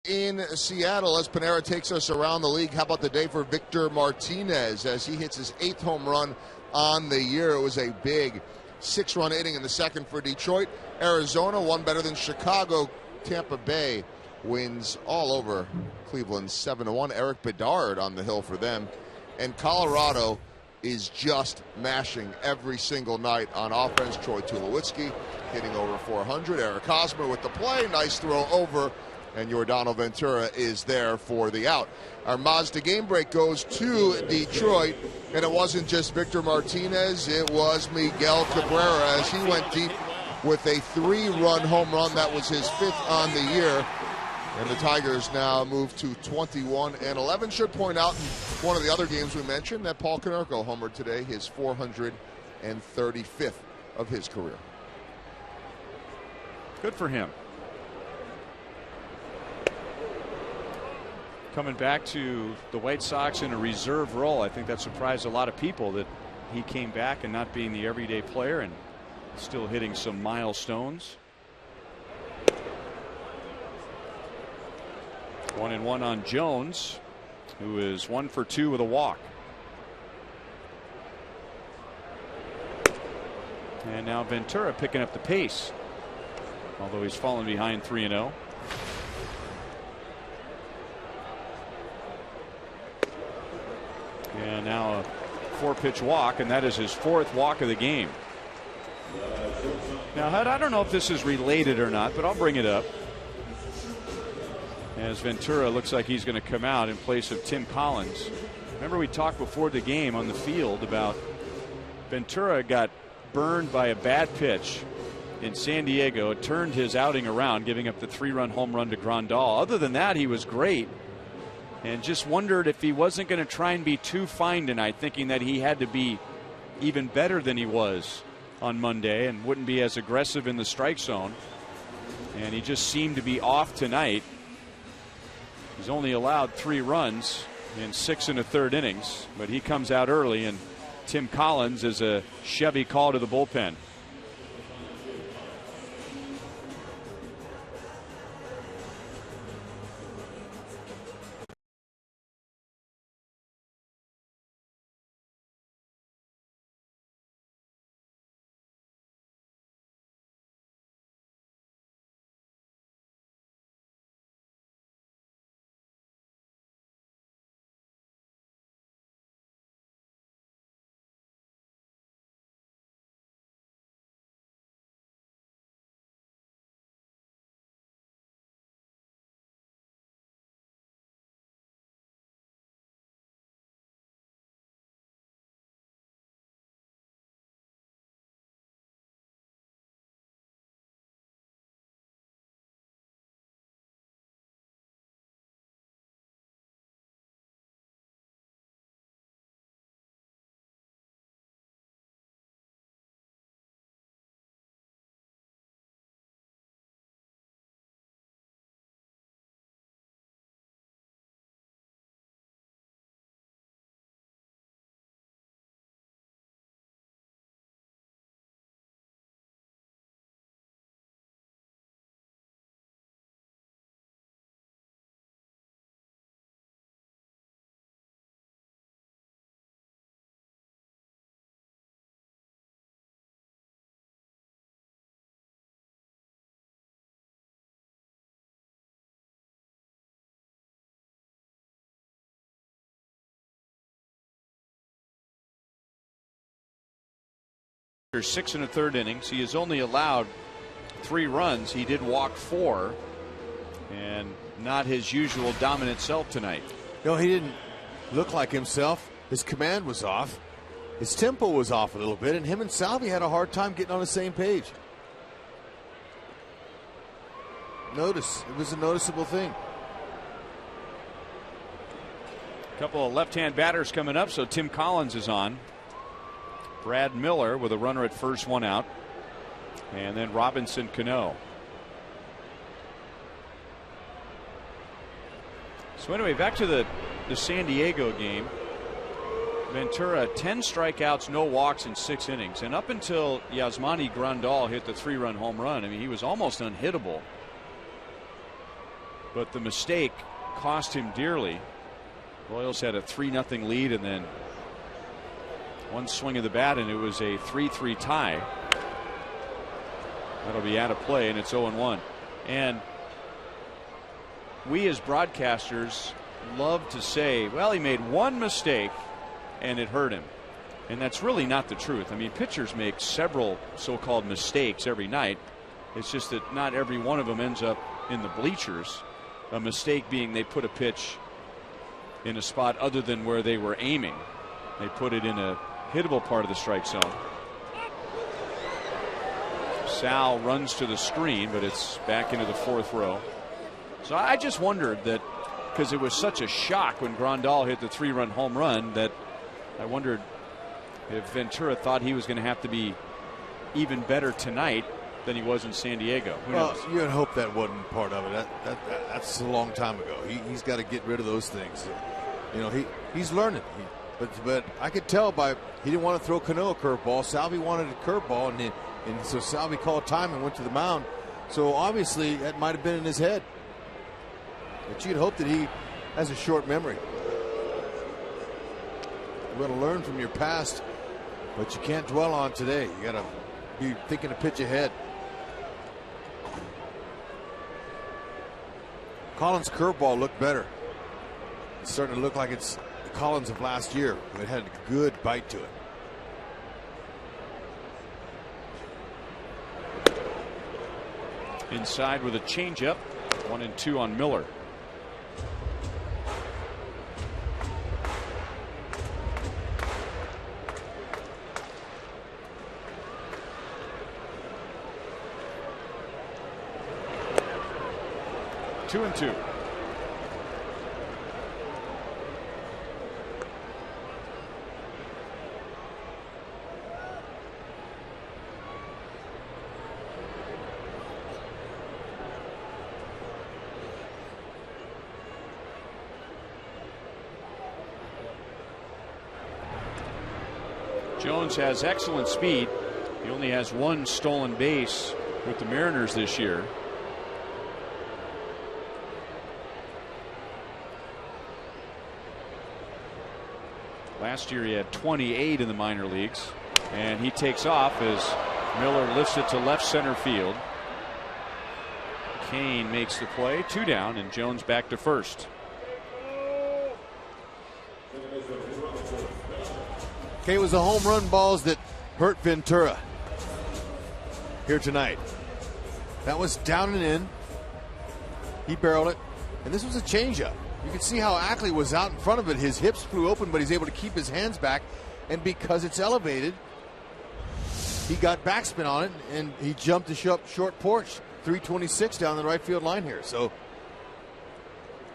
In Seattle, as Panera takes us around the league, how about the day for Victor Martinez as he hits his 8th home run on the year? It was a big 6-run inning in the second for Detroit. Arizona won better than Chicago. Tampa Bay wins all over Cleveland 7-1. Eric Bedard on the hill for them. And Colorado is just mashing every single night on offense. Troy Tulowitzki hitting over 400. Eric Hosmer with the play. Nice throw over. And Yordano Ventura is there for the out. Our Mazda game break goes to Detroit, and it wasn't just Victor Martinez, it was Miguel Cabrera as he went deep with a 3-run home run. That was his 5th on the year. And the Tigers now move to 21-11. Should point out in one of the other games we mentioned that Paul Konerko homered today, his 435th of his career. Good for him. Coming back to the White Sox in a reserve role, I think that surprised a lot of people that he came back and not being the everyday player and still hitting some milestones. 1-1 on Jones, who is 1 for 2 with a walk. And now Ventura picking up the pace, although he's fallen behind 3-0. And now a 4-pitch walk, and that is his 4th walk of the game. Now, Hud, I don't know if this is related or not, but I'll bring it up. as Ventura looks like he's going to come out in place of Tim Collins. Remember, we talked before the game on the field about Ventura got burned by a bad pitch in San Diego. It turned his outing around, giving up the 3-run home run to Grandal. Other than that, he was great, and just wondered if he wasn't going to try and be too fine tonight, thinking that he had to be even better than he was on Monday and wouldn't be as aggressive in the strike zone. And he just seemed to be off tonight. He's only allowed 3 runs in 6 1/3 innings, but he comes out early, and Tim Collins is a Chevy call to the bullpen. After 6 1/3 innings, he has only allowed 3 runs. He did walk 4, and not his usual dominant self tonight. No, he didn't look like himself. His command was off. His tempo was off a little bit, and him and Salvi had a hard time getting on the same page. It was a noticeable thing. A couple of left-hand batters coming up, so Tim Collins is on. Brad Miller with a runner at first, 1 out, and then Robinson Cano. So anyway, back to the San Diego game. Ventura, 10 strikeouts, no walks in 6 innings, and up until Yasmani Grandal hit the 3-run home run, I mean, he was almost unhittable. But the mistake cost him dearly. Royals had a 3-0 lead, and then one swing of the bat, and it was a 3-3 tie. That'll be out of play, and it's 0-1. And we as broadcasters love to say, well, he made one mistake and it hurt him. And that's really not the truth. I mean, pitchers make several so-called mistakes every night. It's just that not every one of them ends up in the bleachers. A mistake being they put a pitch in a spot other than where they were aiming. They put it in a hittable part of the strike zone. Sal runs to the screen, but it's back into the 4th row. So I just wondered that, because it was such a shock when Grandal hit the 3-run home run, that I wondered if Ventura thought he was going to have to be even better tonight than he was in San Diego. Who knows? You'd hope that wasn't part of it. That's a long time ago. He's got to get rid of those things. You know, he's learning. But I could tell he didn't want to throw Cano a curveball. Salvi wanted a curveball, and so Salvi called time and went to the mound. So obviously that might have been in his head. But you'd hope that he has a short memory. You want to learn from your past, but you can't dwell on today. You got to be thinking a pitch ahead. Collins' curveball looked better. It's starting to look like it's Collins of last year. It had a good bite to it. Inside with a changeup, 1-2 on Miller. 2-2. Jones has excellent speed. He only has one stolen base with the Mariners this year. Last year he had 28 in the minor leagues, and he takes off as Miller lifts it to left center field. Kane makes the play, 2 down, and Jones back to first. Okay, it was the home run balls that hurt Ventura here tonight. That was down and in. He barreled it, and this was a changeup. You can see how Ackley was out in front of it. His hips flew open, but he's able to keep his hands back, and because it's elevated, he got backspin on it, and he jumped the short porch. 326 down the right field line here. So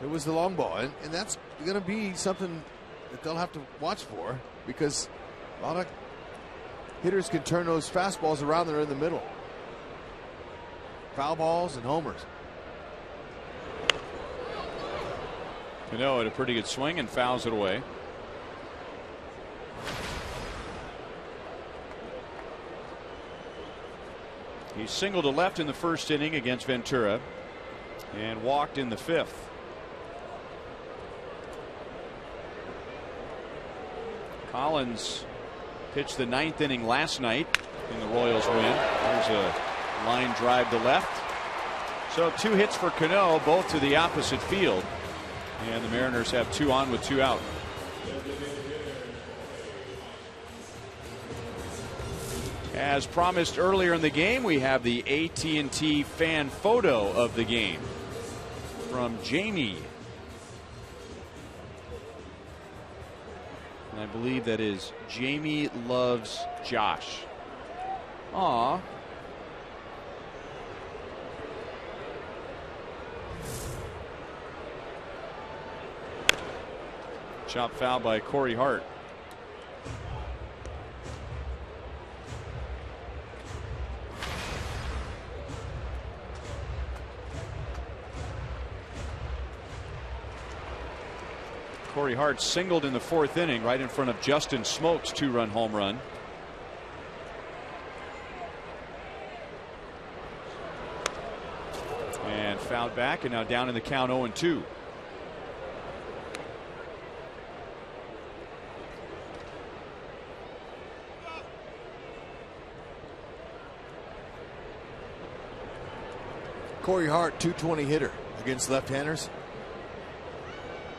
it was the long ball, and that's going to be something that they'll have to watch for, because a lot of hitters can turn those fastballs around there in the middle. Foul balls and homers. Cano had a pretty good swing and fouls it away. He singled to left in the first inning against Ventura and walked in the 5th. Collins pitched the 9th inning last night in the Royals win. There's a line drive to left. So 2 hits for Cano, both to the opposite field. And the Mariners have 2 on with 2 out. As promised earlier in the game, we have the AT&T fan photo of the game from Jamie. And I believe that is Jamie loves Josh. Aw. Chop foul by Corey Hart. Corey Hart singled in the 4th inning right in front of Justin Smoak's 2-run home run. And fouled back, and now down in the count 0-2. Corey Hart, 220 hitter against left-handers.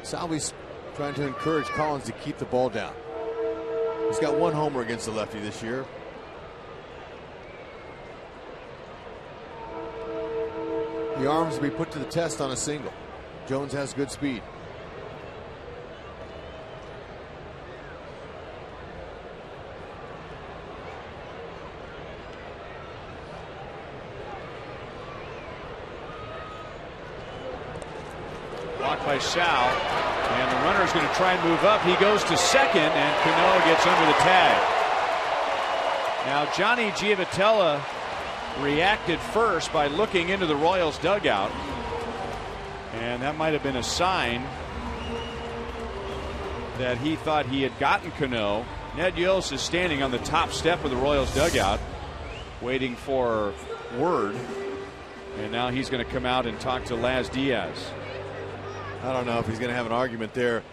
Salvi's trying to encourage Collins to keep the ball down. He's got 1 homer against the lefty this year. The arms will be put to the test on a single. Jones has good speed. Blocked by Sal, and the runner is going to try and move up. He goes to second, and Cano gets under the tag. Now Johnny Giavotella reacted first by looking into the Royals dugout, and that might have been a sign that he thought he had gotten Cano. Ned Yost is standing on the top step of the Royals dugout waiting for word, and now he's going to come out and talk to Laz Diaz. I don't know if he's going to have an argument there.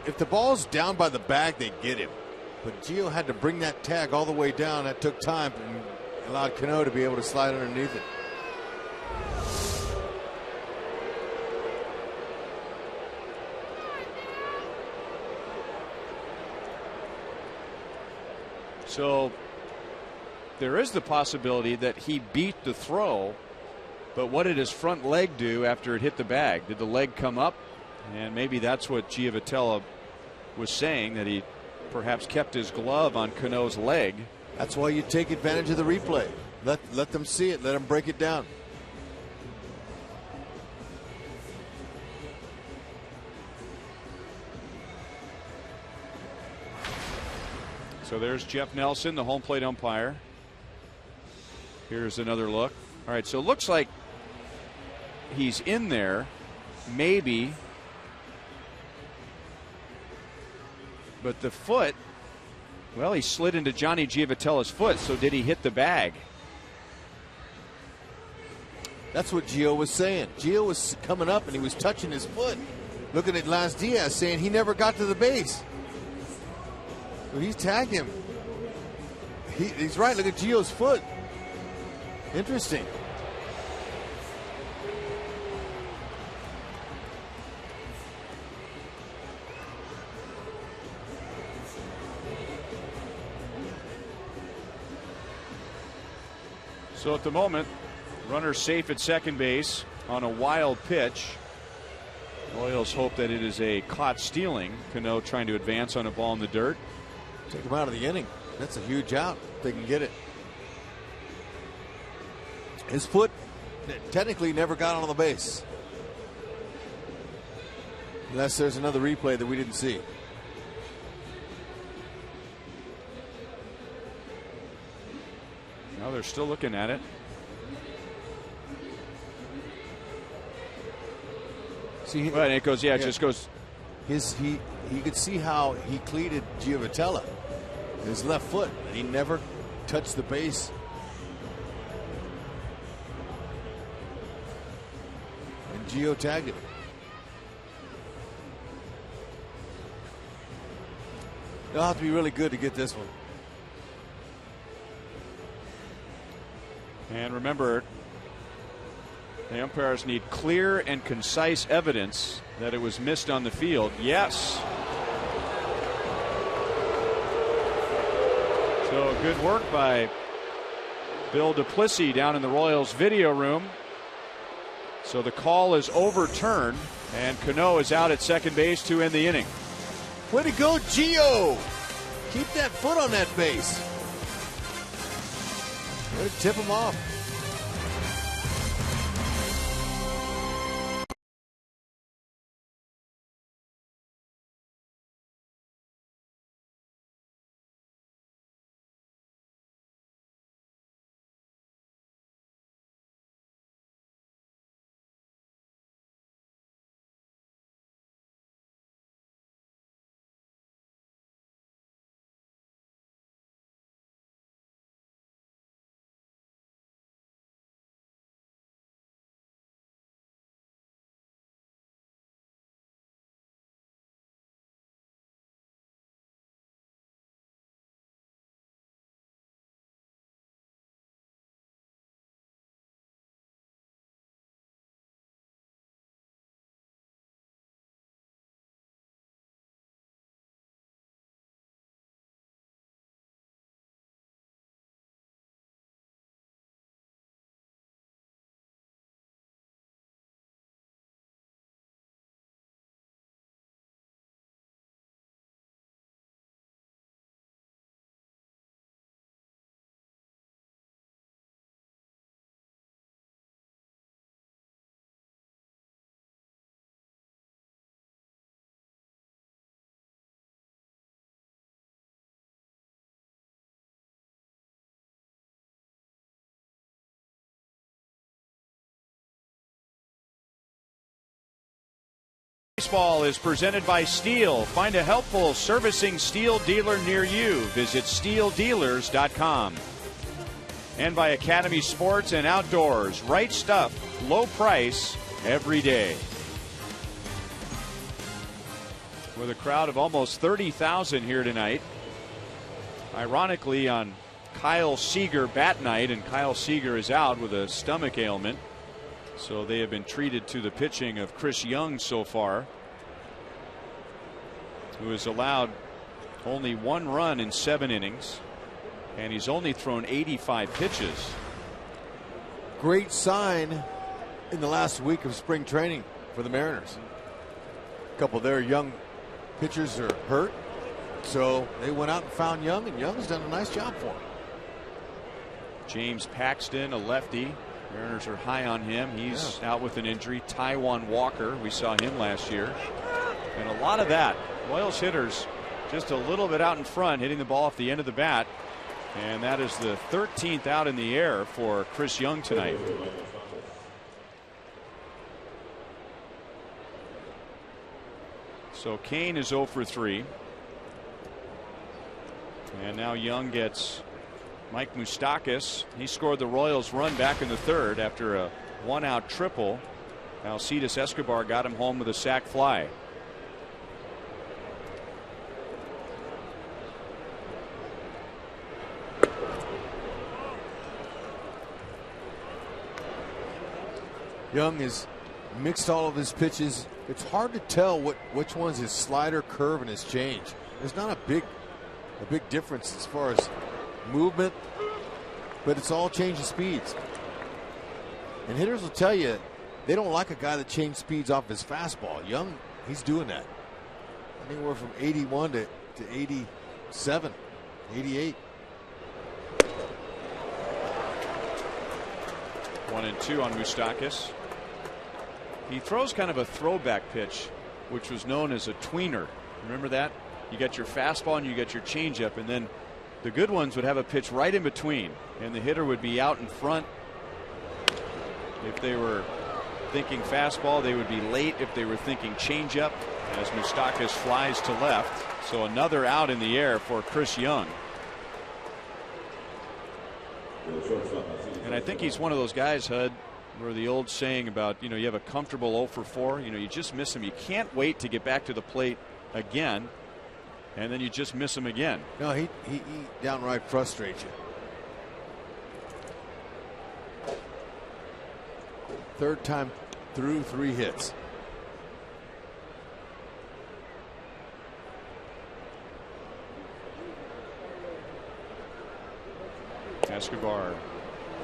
If the ball's down by the bag, they get him. But Gio had to bring that tag all the way down. That took time and allowed Cano to be able to slide underneath it. So there is the possibility that he beat the throw, but what did his front leg do after it hit the bag? Did the leg come up? And maybe that's what Giavotella was saying, that he perhaps kept his glove on Cano's leg. That's why you take advantage of the replay. Let them see it. Let them break it down. So there's Jeff Nelson, the home plate umpire. Here's another look. All right, so it looks like he's in there, maybe. But the foot, well, he slid into Johnny Giovatella's foot, so did he hit the bag? That's what Gio was saying. Gio was coming up and he was touching his foot. Looking at Lance Diaz saying he never got to the base. Well, he's tagged him. He's right. Look at Gio's foot. Interesting. So at the moment, runner safe at second base on a wild pitch. Royals hope that it is a caught stealing. Cano trying to advance on a ball in the dirt. Take him out of the inning. That's a huge out if they can get it. His foot technically never got on the base. Unless there's another replay that we didn't see. Now they're still looking at it. See, well, it goes, yeah, it just goes. He could see how he cleated Giovatella, his left foot, and he never touched the base. And Gio tagged him. They'll have to be really good to get this one. And remember, the umpires need clear and concise evidence that it was missed on the field. Yes. So good work by Bill Duplessis down in the Royals video room. So the call is overturned and Cano is out at second base to end the inning. Way to go, Gio! Keep that foot on that base. Way to tip him off. Baseball is presented by Steel. Find a helpful servicing Steel dealer near you. Visit steeldealers.com. And by Academy Sports and Outdoors. Right stuff, low price, every day. With a crowd of almost 30,000 here tonight. Ironically, on Kyle Seager bat night, and Kyle Seager is out with a stomach ailment. So they have been treated to the pitching of Chris Young so far, who has allowed only 1 run in 7 innings, and he's only thrown 85 pitches. Great sign in the last week of spring training for the Mariners. A couple of their young pitchers are hurt, so they went out and found Young, and Young's done a nice job for him. James Paxton, a lefty. Mariners are high on him. He's out with an injury. Taijuan Walker, we saw him last year. And a lot of that. Royals hitters just a little bit out in front, hitting the ball off the end of the bat. And that is the 13th out in the air for Chris Young tonight. So Kane is 0 for 3. And now Young gets Mike Moustakas. He scored the Royals run back in the third after a 1-out triple. Alcides Escobar got him home with a sac fly. Young has mixed all of his pitches. It's hard to tell which one's his slider, curve, and his change. There's not a big difference as far as movement, but it's all change of speeds. And hitters will tell you they don't like a guy that changes speeds off his fastball. Young, he's doing that. Anywhere from 81 to 87, 88. 1-2 on Moustakas. He throws kind of a throwback pitch, which was known as a tweener. Remember that? You got your fastball and you got your changeup, and then the good ones would have a pitch right in between, and the hitter would be out in front. If they were thinking fastball, they would be late if they were thinking changeup, as Moustakas flies to left. So another out in the air for Chris Young. And I think he's one of those guys, Hud, where the old saying about, you have a comfortable 0 for 4, you just miss him. You can't wait to get back to the plate again, and then you just miss him again. No, he downright frustrates you. Third time through 3 hits. Escobar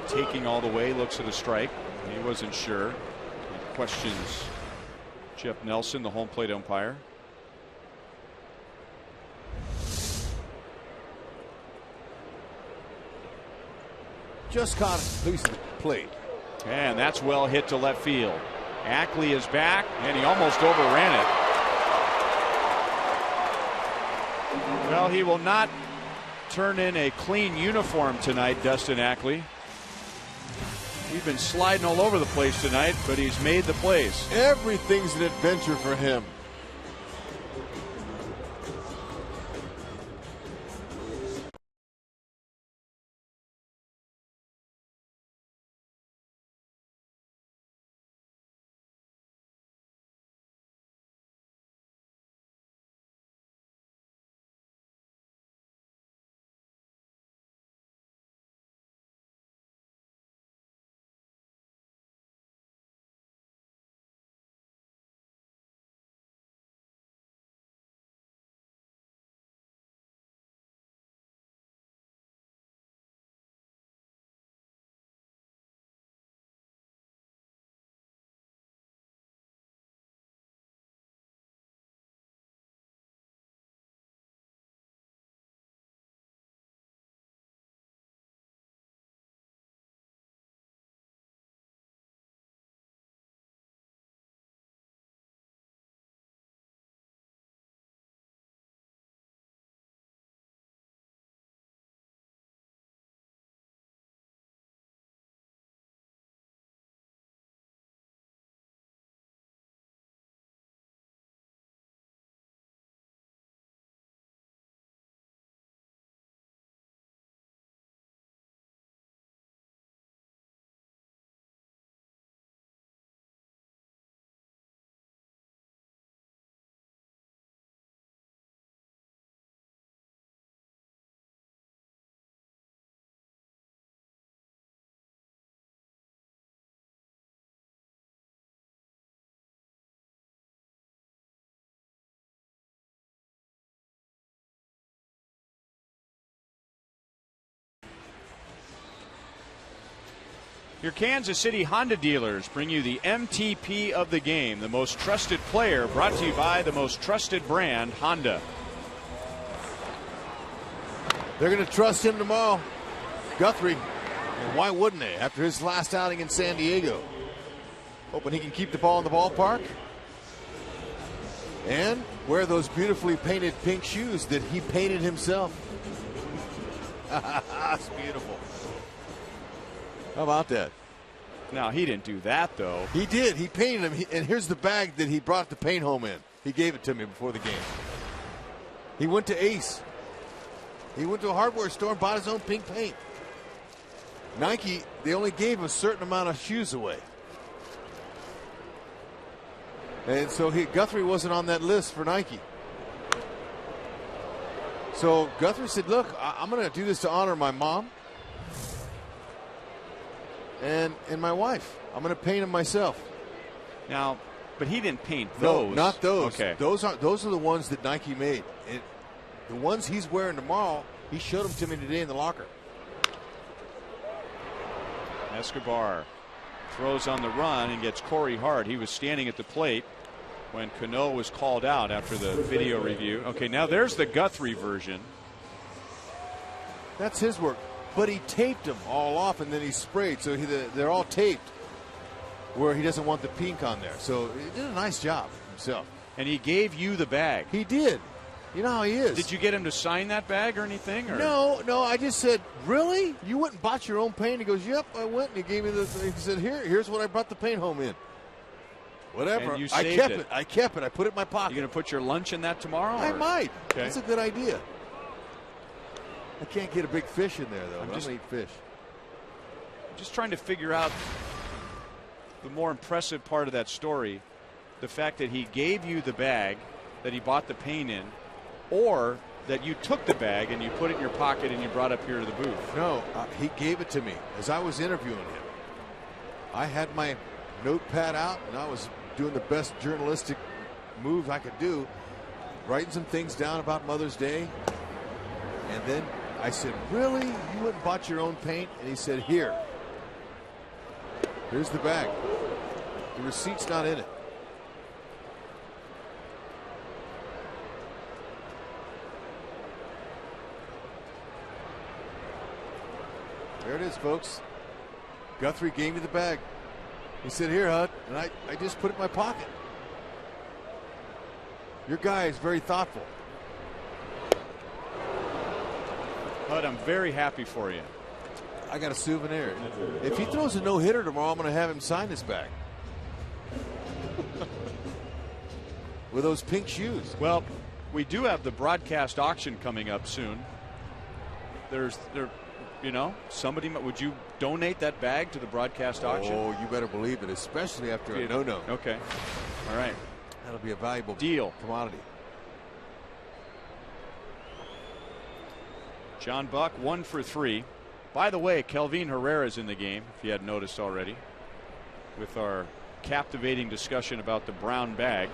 taking all the way, looks at a strike. He wasn't sure. He questions Jeff Nelson, the home plate umpire. Just caught it, loose at the plate. And that's well hit to left field. Ackley is back, and he almost overran it. Well, he will not turn in a clean uniform tonight, Dustin Ackley. He's been sliding all over the place tonight, but he's made the plays. Everything's an adventure for him. Your Kansas City Honda dealers bring you the MTP of the game, the most trusted player, brought to you by the most trusted brand, Honda. They're going to trust him tomorrow. Guthrie, and why wouldn't they after his last outing in San Diego? Hoping he can keep the ball in the ballpark. and wear those beautifully painted pink shoes that he painted himself. That's beautiful. How about that? Now, he didn't do that, though. He did. He painted him. And here's the bag that he brought the paint home in. He gave it to me before the game. He went to Ace. He went to a hardware store and bought his own pink paint. Nike, they only gave a certain amount of shoes away. And so Guthrie wasn't on that list for Nike. So Guthrie said, look, I'm going to do this to honor my mom and my wife. I'm going to paint them myself. Now, but he didn't paint those. No, not those. Okay. Those are the ones that Nike made. The ones he's wearing tomorrow, he showed them to me today in the locker. Escobar throws on the run and gets Corey Hart. He was standing at the plate when Cano was called out after the video review. Okay, now there's the Guthrie version. That's his work. But he taped them all off and then he sprayed. So they're all taped where he doesn't want the pink on there. So he did a nice job himself. And he gave you the bag. He did. You know how he is. Did you get him to sign that bag or anything? Or? No. I just said, really? You went and bought your own paint? He goes, yep, I went. And he gave me he said, here's what I brought the paint home in. Whatever. And you I saved kept it. I kept it. I put it in my pocket. You going to put your lunch in that tomorrow? I might. Okay. That's a good idea. I can't get a big fish in there, though. I'm going to eat fish. Just trying to figure out the more impressive part of that story. The fact that he gave you the bag that he bought the paint in, or that you took the bag and you put it in your pocket and you brought up here to the booth. No, he gave it to me as I was interviewing him. I had my notepad out and I was doing the best journalistic moves I could do, writing some things down about Mother's Day. And then I said, really? You went and bought your own paint? And he said, here's the bag. The receipt's not in it. There it is, folks. Guthrie gave me the bag. He said, here, Hud. And I just put it in my pocket. Your guy is very thoughtful. Hud, I'm very happy for you. I got a souvenir. If he throws a no-hitter tomorrow, I'm going to have him sign this bag. With those pink shoes. Well, we do have the broadcast auction coming up soon. Somebody, would you donate that bag to the broadcast auction? Oh, you better believe it, especially after a no-no. Okay. All right. That'll be a valuable deal. Commodity. John Buck 1 for 3. By the way, Kelvin Herrera's in the game, if you hadn't noticed already, with our captivating discussion about the brown bag.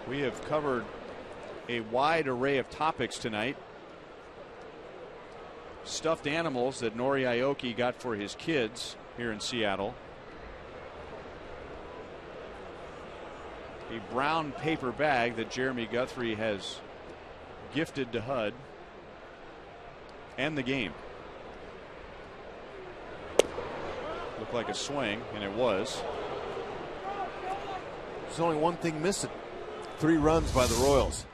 We have covered a wide array of topics tonight. Stuffed animals that Nori Aoki got for his kids here in Seattle. A brown paper bag that Jeremy Guthrie has gifted to Hud. And the game. Looked like a swing, and it was. There's only one thing missing. 3 runs by the Royals.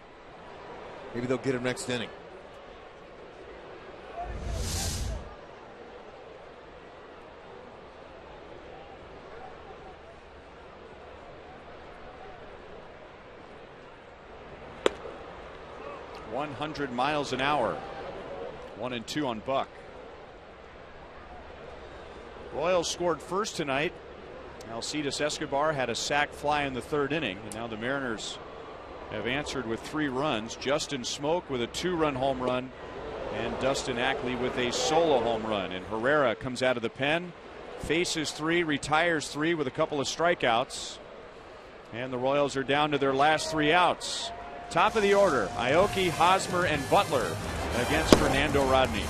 Maybe they'll get him next inning. .100 miles an hour. 1-2 on Buck. Royals scored first tonight. Alcides Escobar had a sac fly in the 3rd inning, and now the Mariners have answered with 3 runs. Justin Smoke with a 2-run home run, and Dustin Ackley with a solo home run. And Herrera comes out of the pen, faces 3, retires 3 with a couple of strikeouts, and the Royals are down to their last 3 outs. Top of the order, Aoki, Hosmer, and Butler against Fernando Rodney.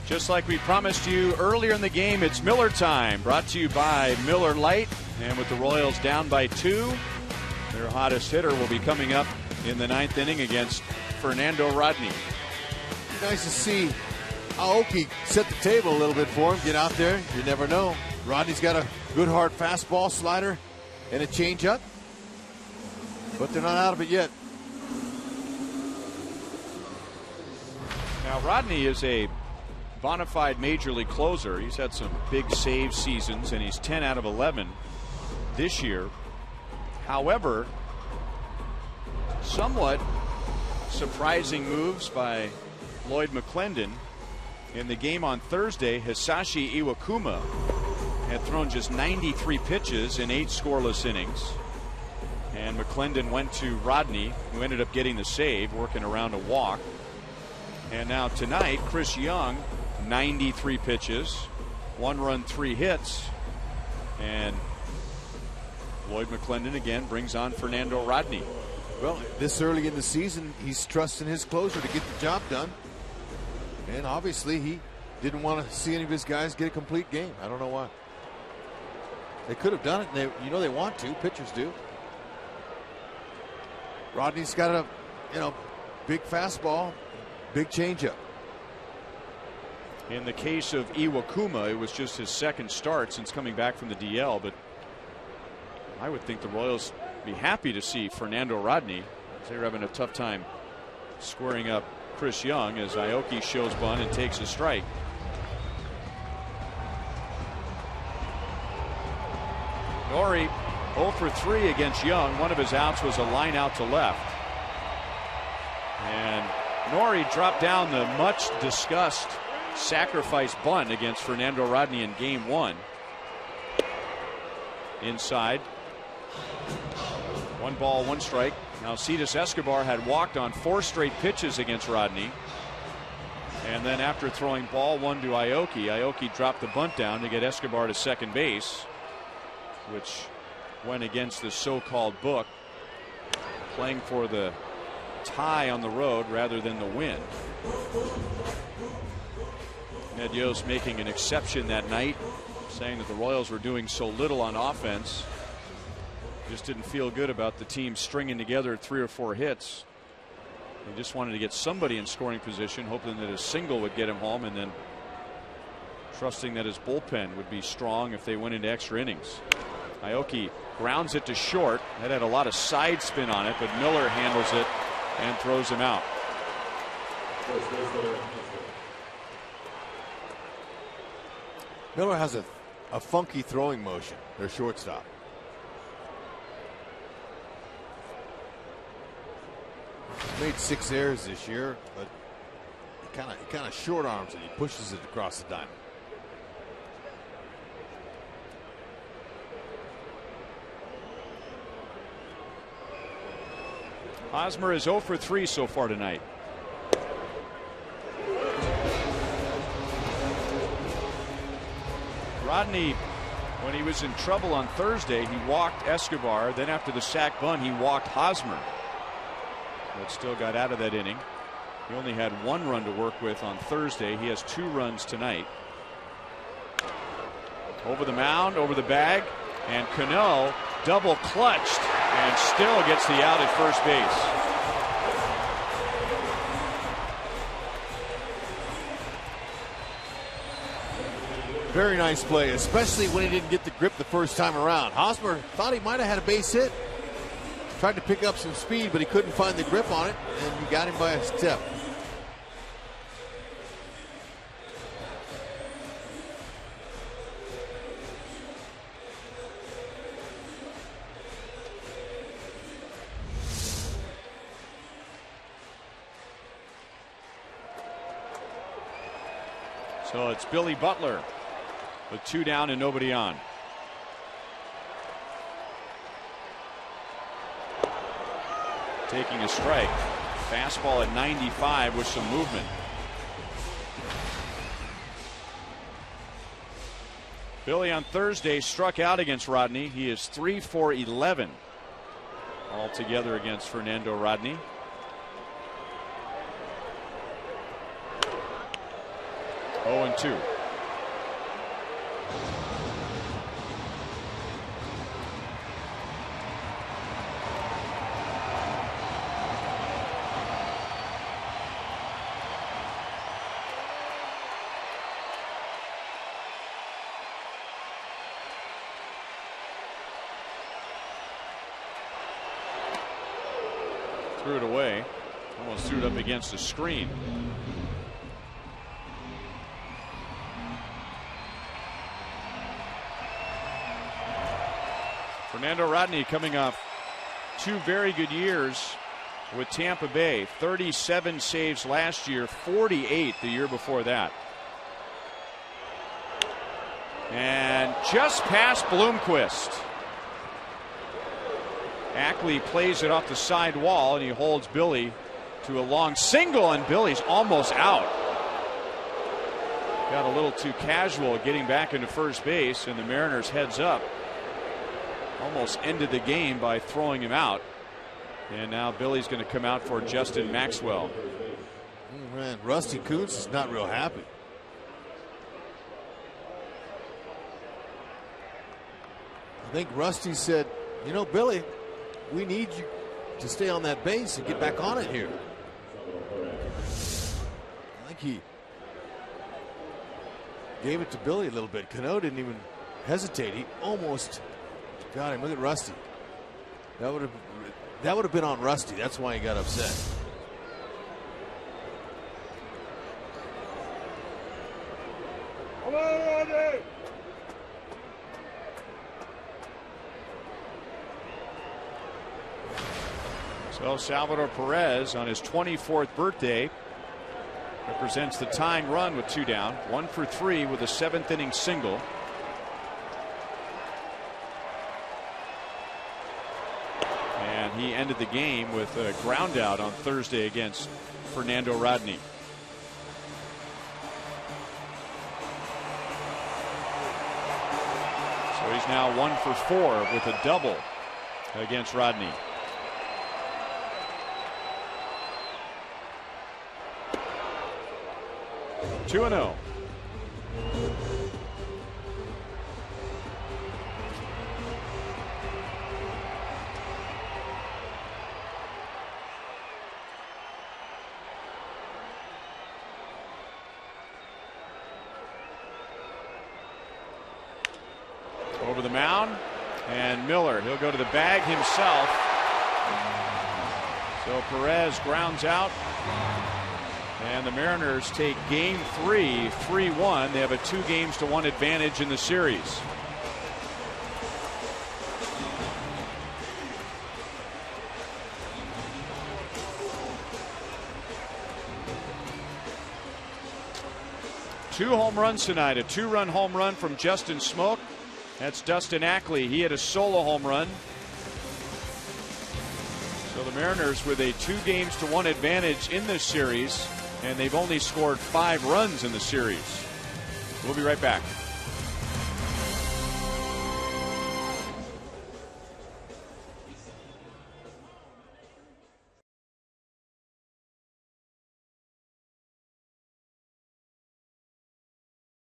Just like we promised you earlier in the game, it's Miller time. Brought to you by Miller Lite. And with the Royals down by 2, their hottest hitter will be coming up in the 9th inning against Fernando Rodney. Nice to see Aoki set the table a little bit for him. Get out there. You never know. Rodney's got a good hard fastball, slider, and a changeup. But they're not out of it yet. Now, Rodney is a bona fide major league closer. He's had some big save seasons, and he's 10 out of 11 this year. However, somewhat surprising moves by Lloyd McClendon. In the game on Thursday, Hisashi Iwakuma had thrown just 93 pitches in 8 scoreless innings. And McClendon went to Rodney, who ended up getting the save, working around a walk. And now tonight, Chris Young, 93 pitches, 1 run, 3 hits. And Lloyd McClendon again brings on Fernando Rodney. Well, this early in the season, he's trusting his closer to get the job done. And obviously, he didn't want to see any of his guys get a complete game. I don't know why. They could have done it. They want to. Pitchers do. Rodney's got a, big fastball, big changeup. In the case of Iwakuma, it was just his second start since coming back from the DL, but I would think the Royals be happy to see Fernando Rodney. They're having a tough time squaring up Chris Young as Aoki shows bunt and takes a strike. Nori 0 for 3 against Young. One of his outs was a line out to left. And Nori dropped down the much discussed sacrifice bunt against Fernando Rodney in game 1. Inside. 1 ball, 1 strike. Now Alcides Escobar had walked on 4 straight pitches against Rodney. And then after throwing ball 1 to Aoki dropped the bunt down to get Escobar to second base, which went against the so-called book, playing for the tie on the road rather than the win. Ned Yost making an exception that night, saying that the Royals were doing so little on offense. Just didn't feel good about the team stringing together 3 or 4 hits. He just wanted to get somebody in scoring position, hoping that a single would get him home, and then trusting that his bullpen would be strong if they went into extra innings. Aoki grounds it to short. That had a lot of side spin on it, but Miller handles it and throws him out. Miller has a funky throwing motion, their shortstop. He's made 6 errors this year, but he kind of short arms it. He pushes it across the diamond. Hosmer is 0 for 3 so far tonight. Rodney, when he was in trouble on Thursday, he walked Escobar. Then after the sac bunt, he walked Hosmer. But still got out of that inning. He only had 1 run to work with on Thursday. He has 2 runs tonight. Over the mound, over the bag, and Cano double clutched and still gets the out at first base. Very nice play, especially when he didn't get the grip the first time around. Hosmer thought he might have had a base hit. Tried to pick up some speed, but he couldn't find the grip on it, and he got him by a step. So it's Billy Butler with 2 down and nobody on. Taking a strike. Fastball at 95 with some movement. Billy on Thursday struck out against Rodney. He is 3 for 11 altogether against Fernando Rodney. 0-2. Threw it away. Almost threw it up against the screen. Fernando Rodney coming off 2 very good years with Tampa Bay. 37 saves last year, 48 the year before that. And just past Bloomquist. Ackley plays it off the side wall, and he holds Billy to a long single, and Billy's almost out. Got a little too casual getting back into first base, and the Mariners heads up. Almost ended the game by throwing him out. And now Billy's going to come out for Justin Maxwell. Oh, man, Rusty Kuntz is not real happy. I think Rusty said, you know, Billy, we need you to stay on that base and get back on it here. I think he gave it to Billy a little bit. Cano didn't even hesitate. He almost got him. Look at Rusty. That would have been on Rusty. That's why he got upset. So Salvador Perez on his 24th birthday represents the tying run with 2 down. 1 for 3 with a 7th inning single. And he ended the game with a ground out on Thursday against Fernando Rodney. So he's now 1 for 4 with a double against Rodney. 2-0. Over the mound, and Miller, he'll go to the bag himself. So Perez grounds out. And the Mariners take game 3, 3-1. They have a 2-1 advantage in the series. Two home runs tonight. A 2-run home run from Justin Smoke. That's Dustin Ackley. He had a solo home run. So the Mariners with a 2-1 advantage in this series. And they've only scored 5 runs in the series. We'll be right back.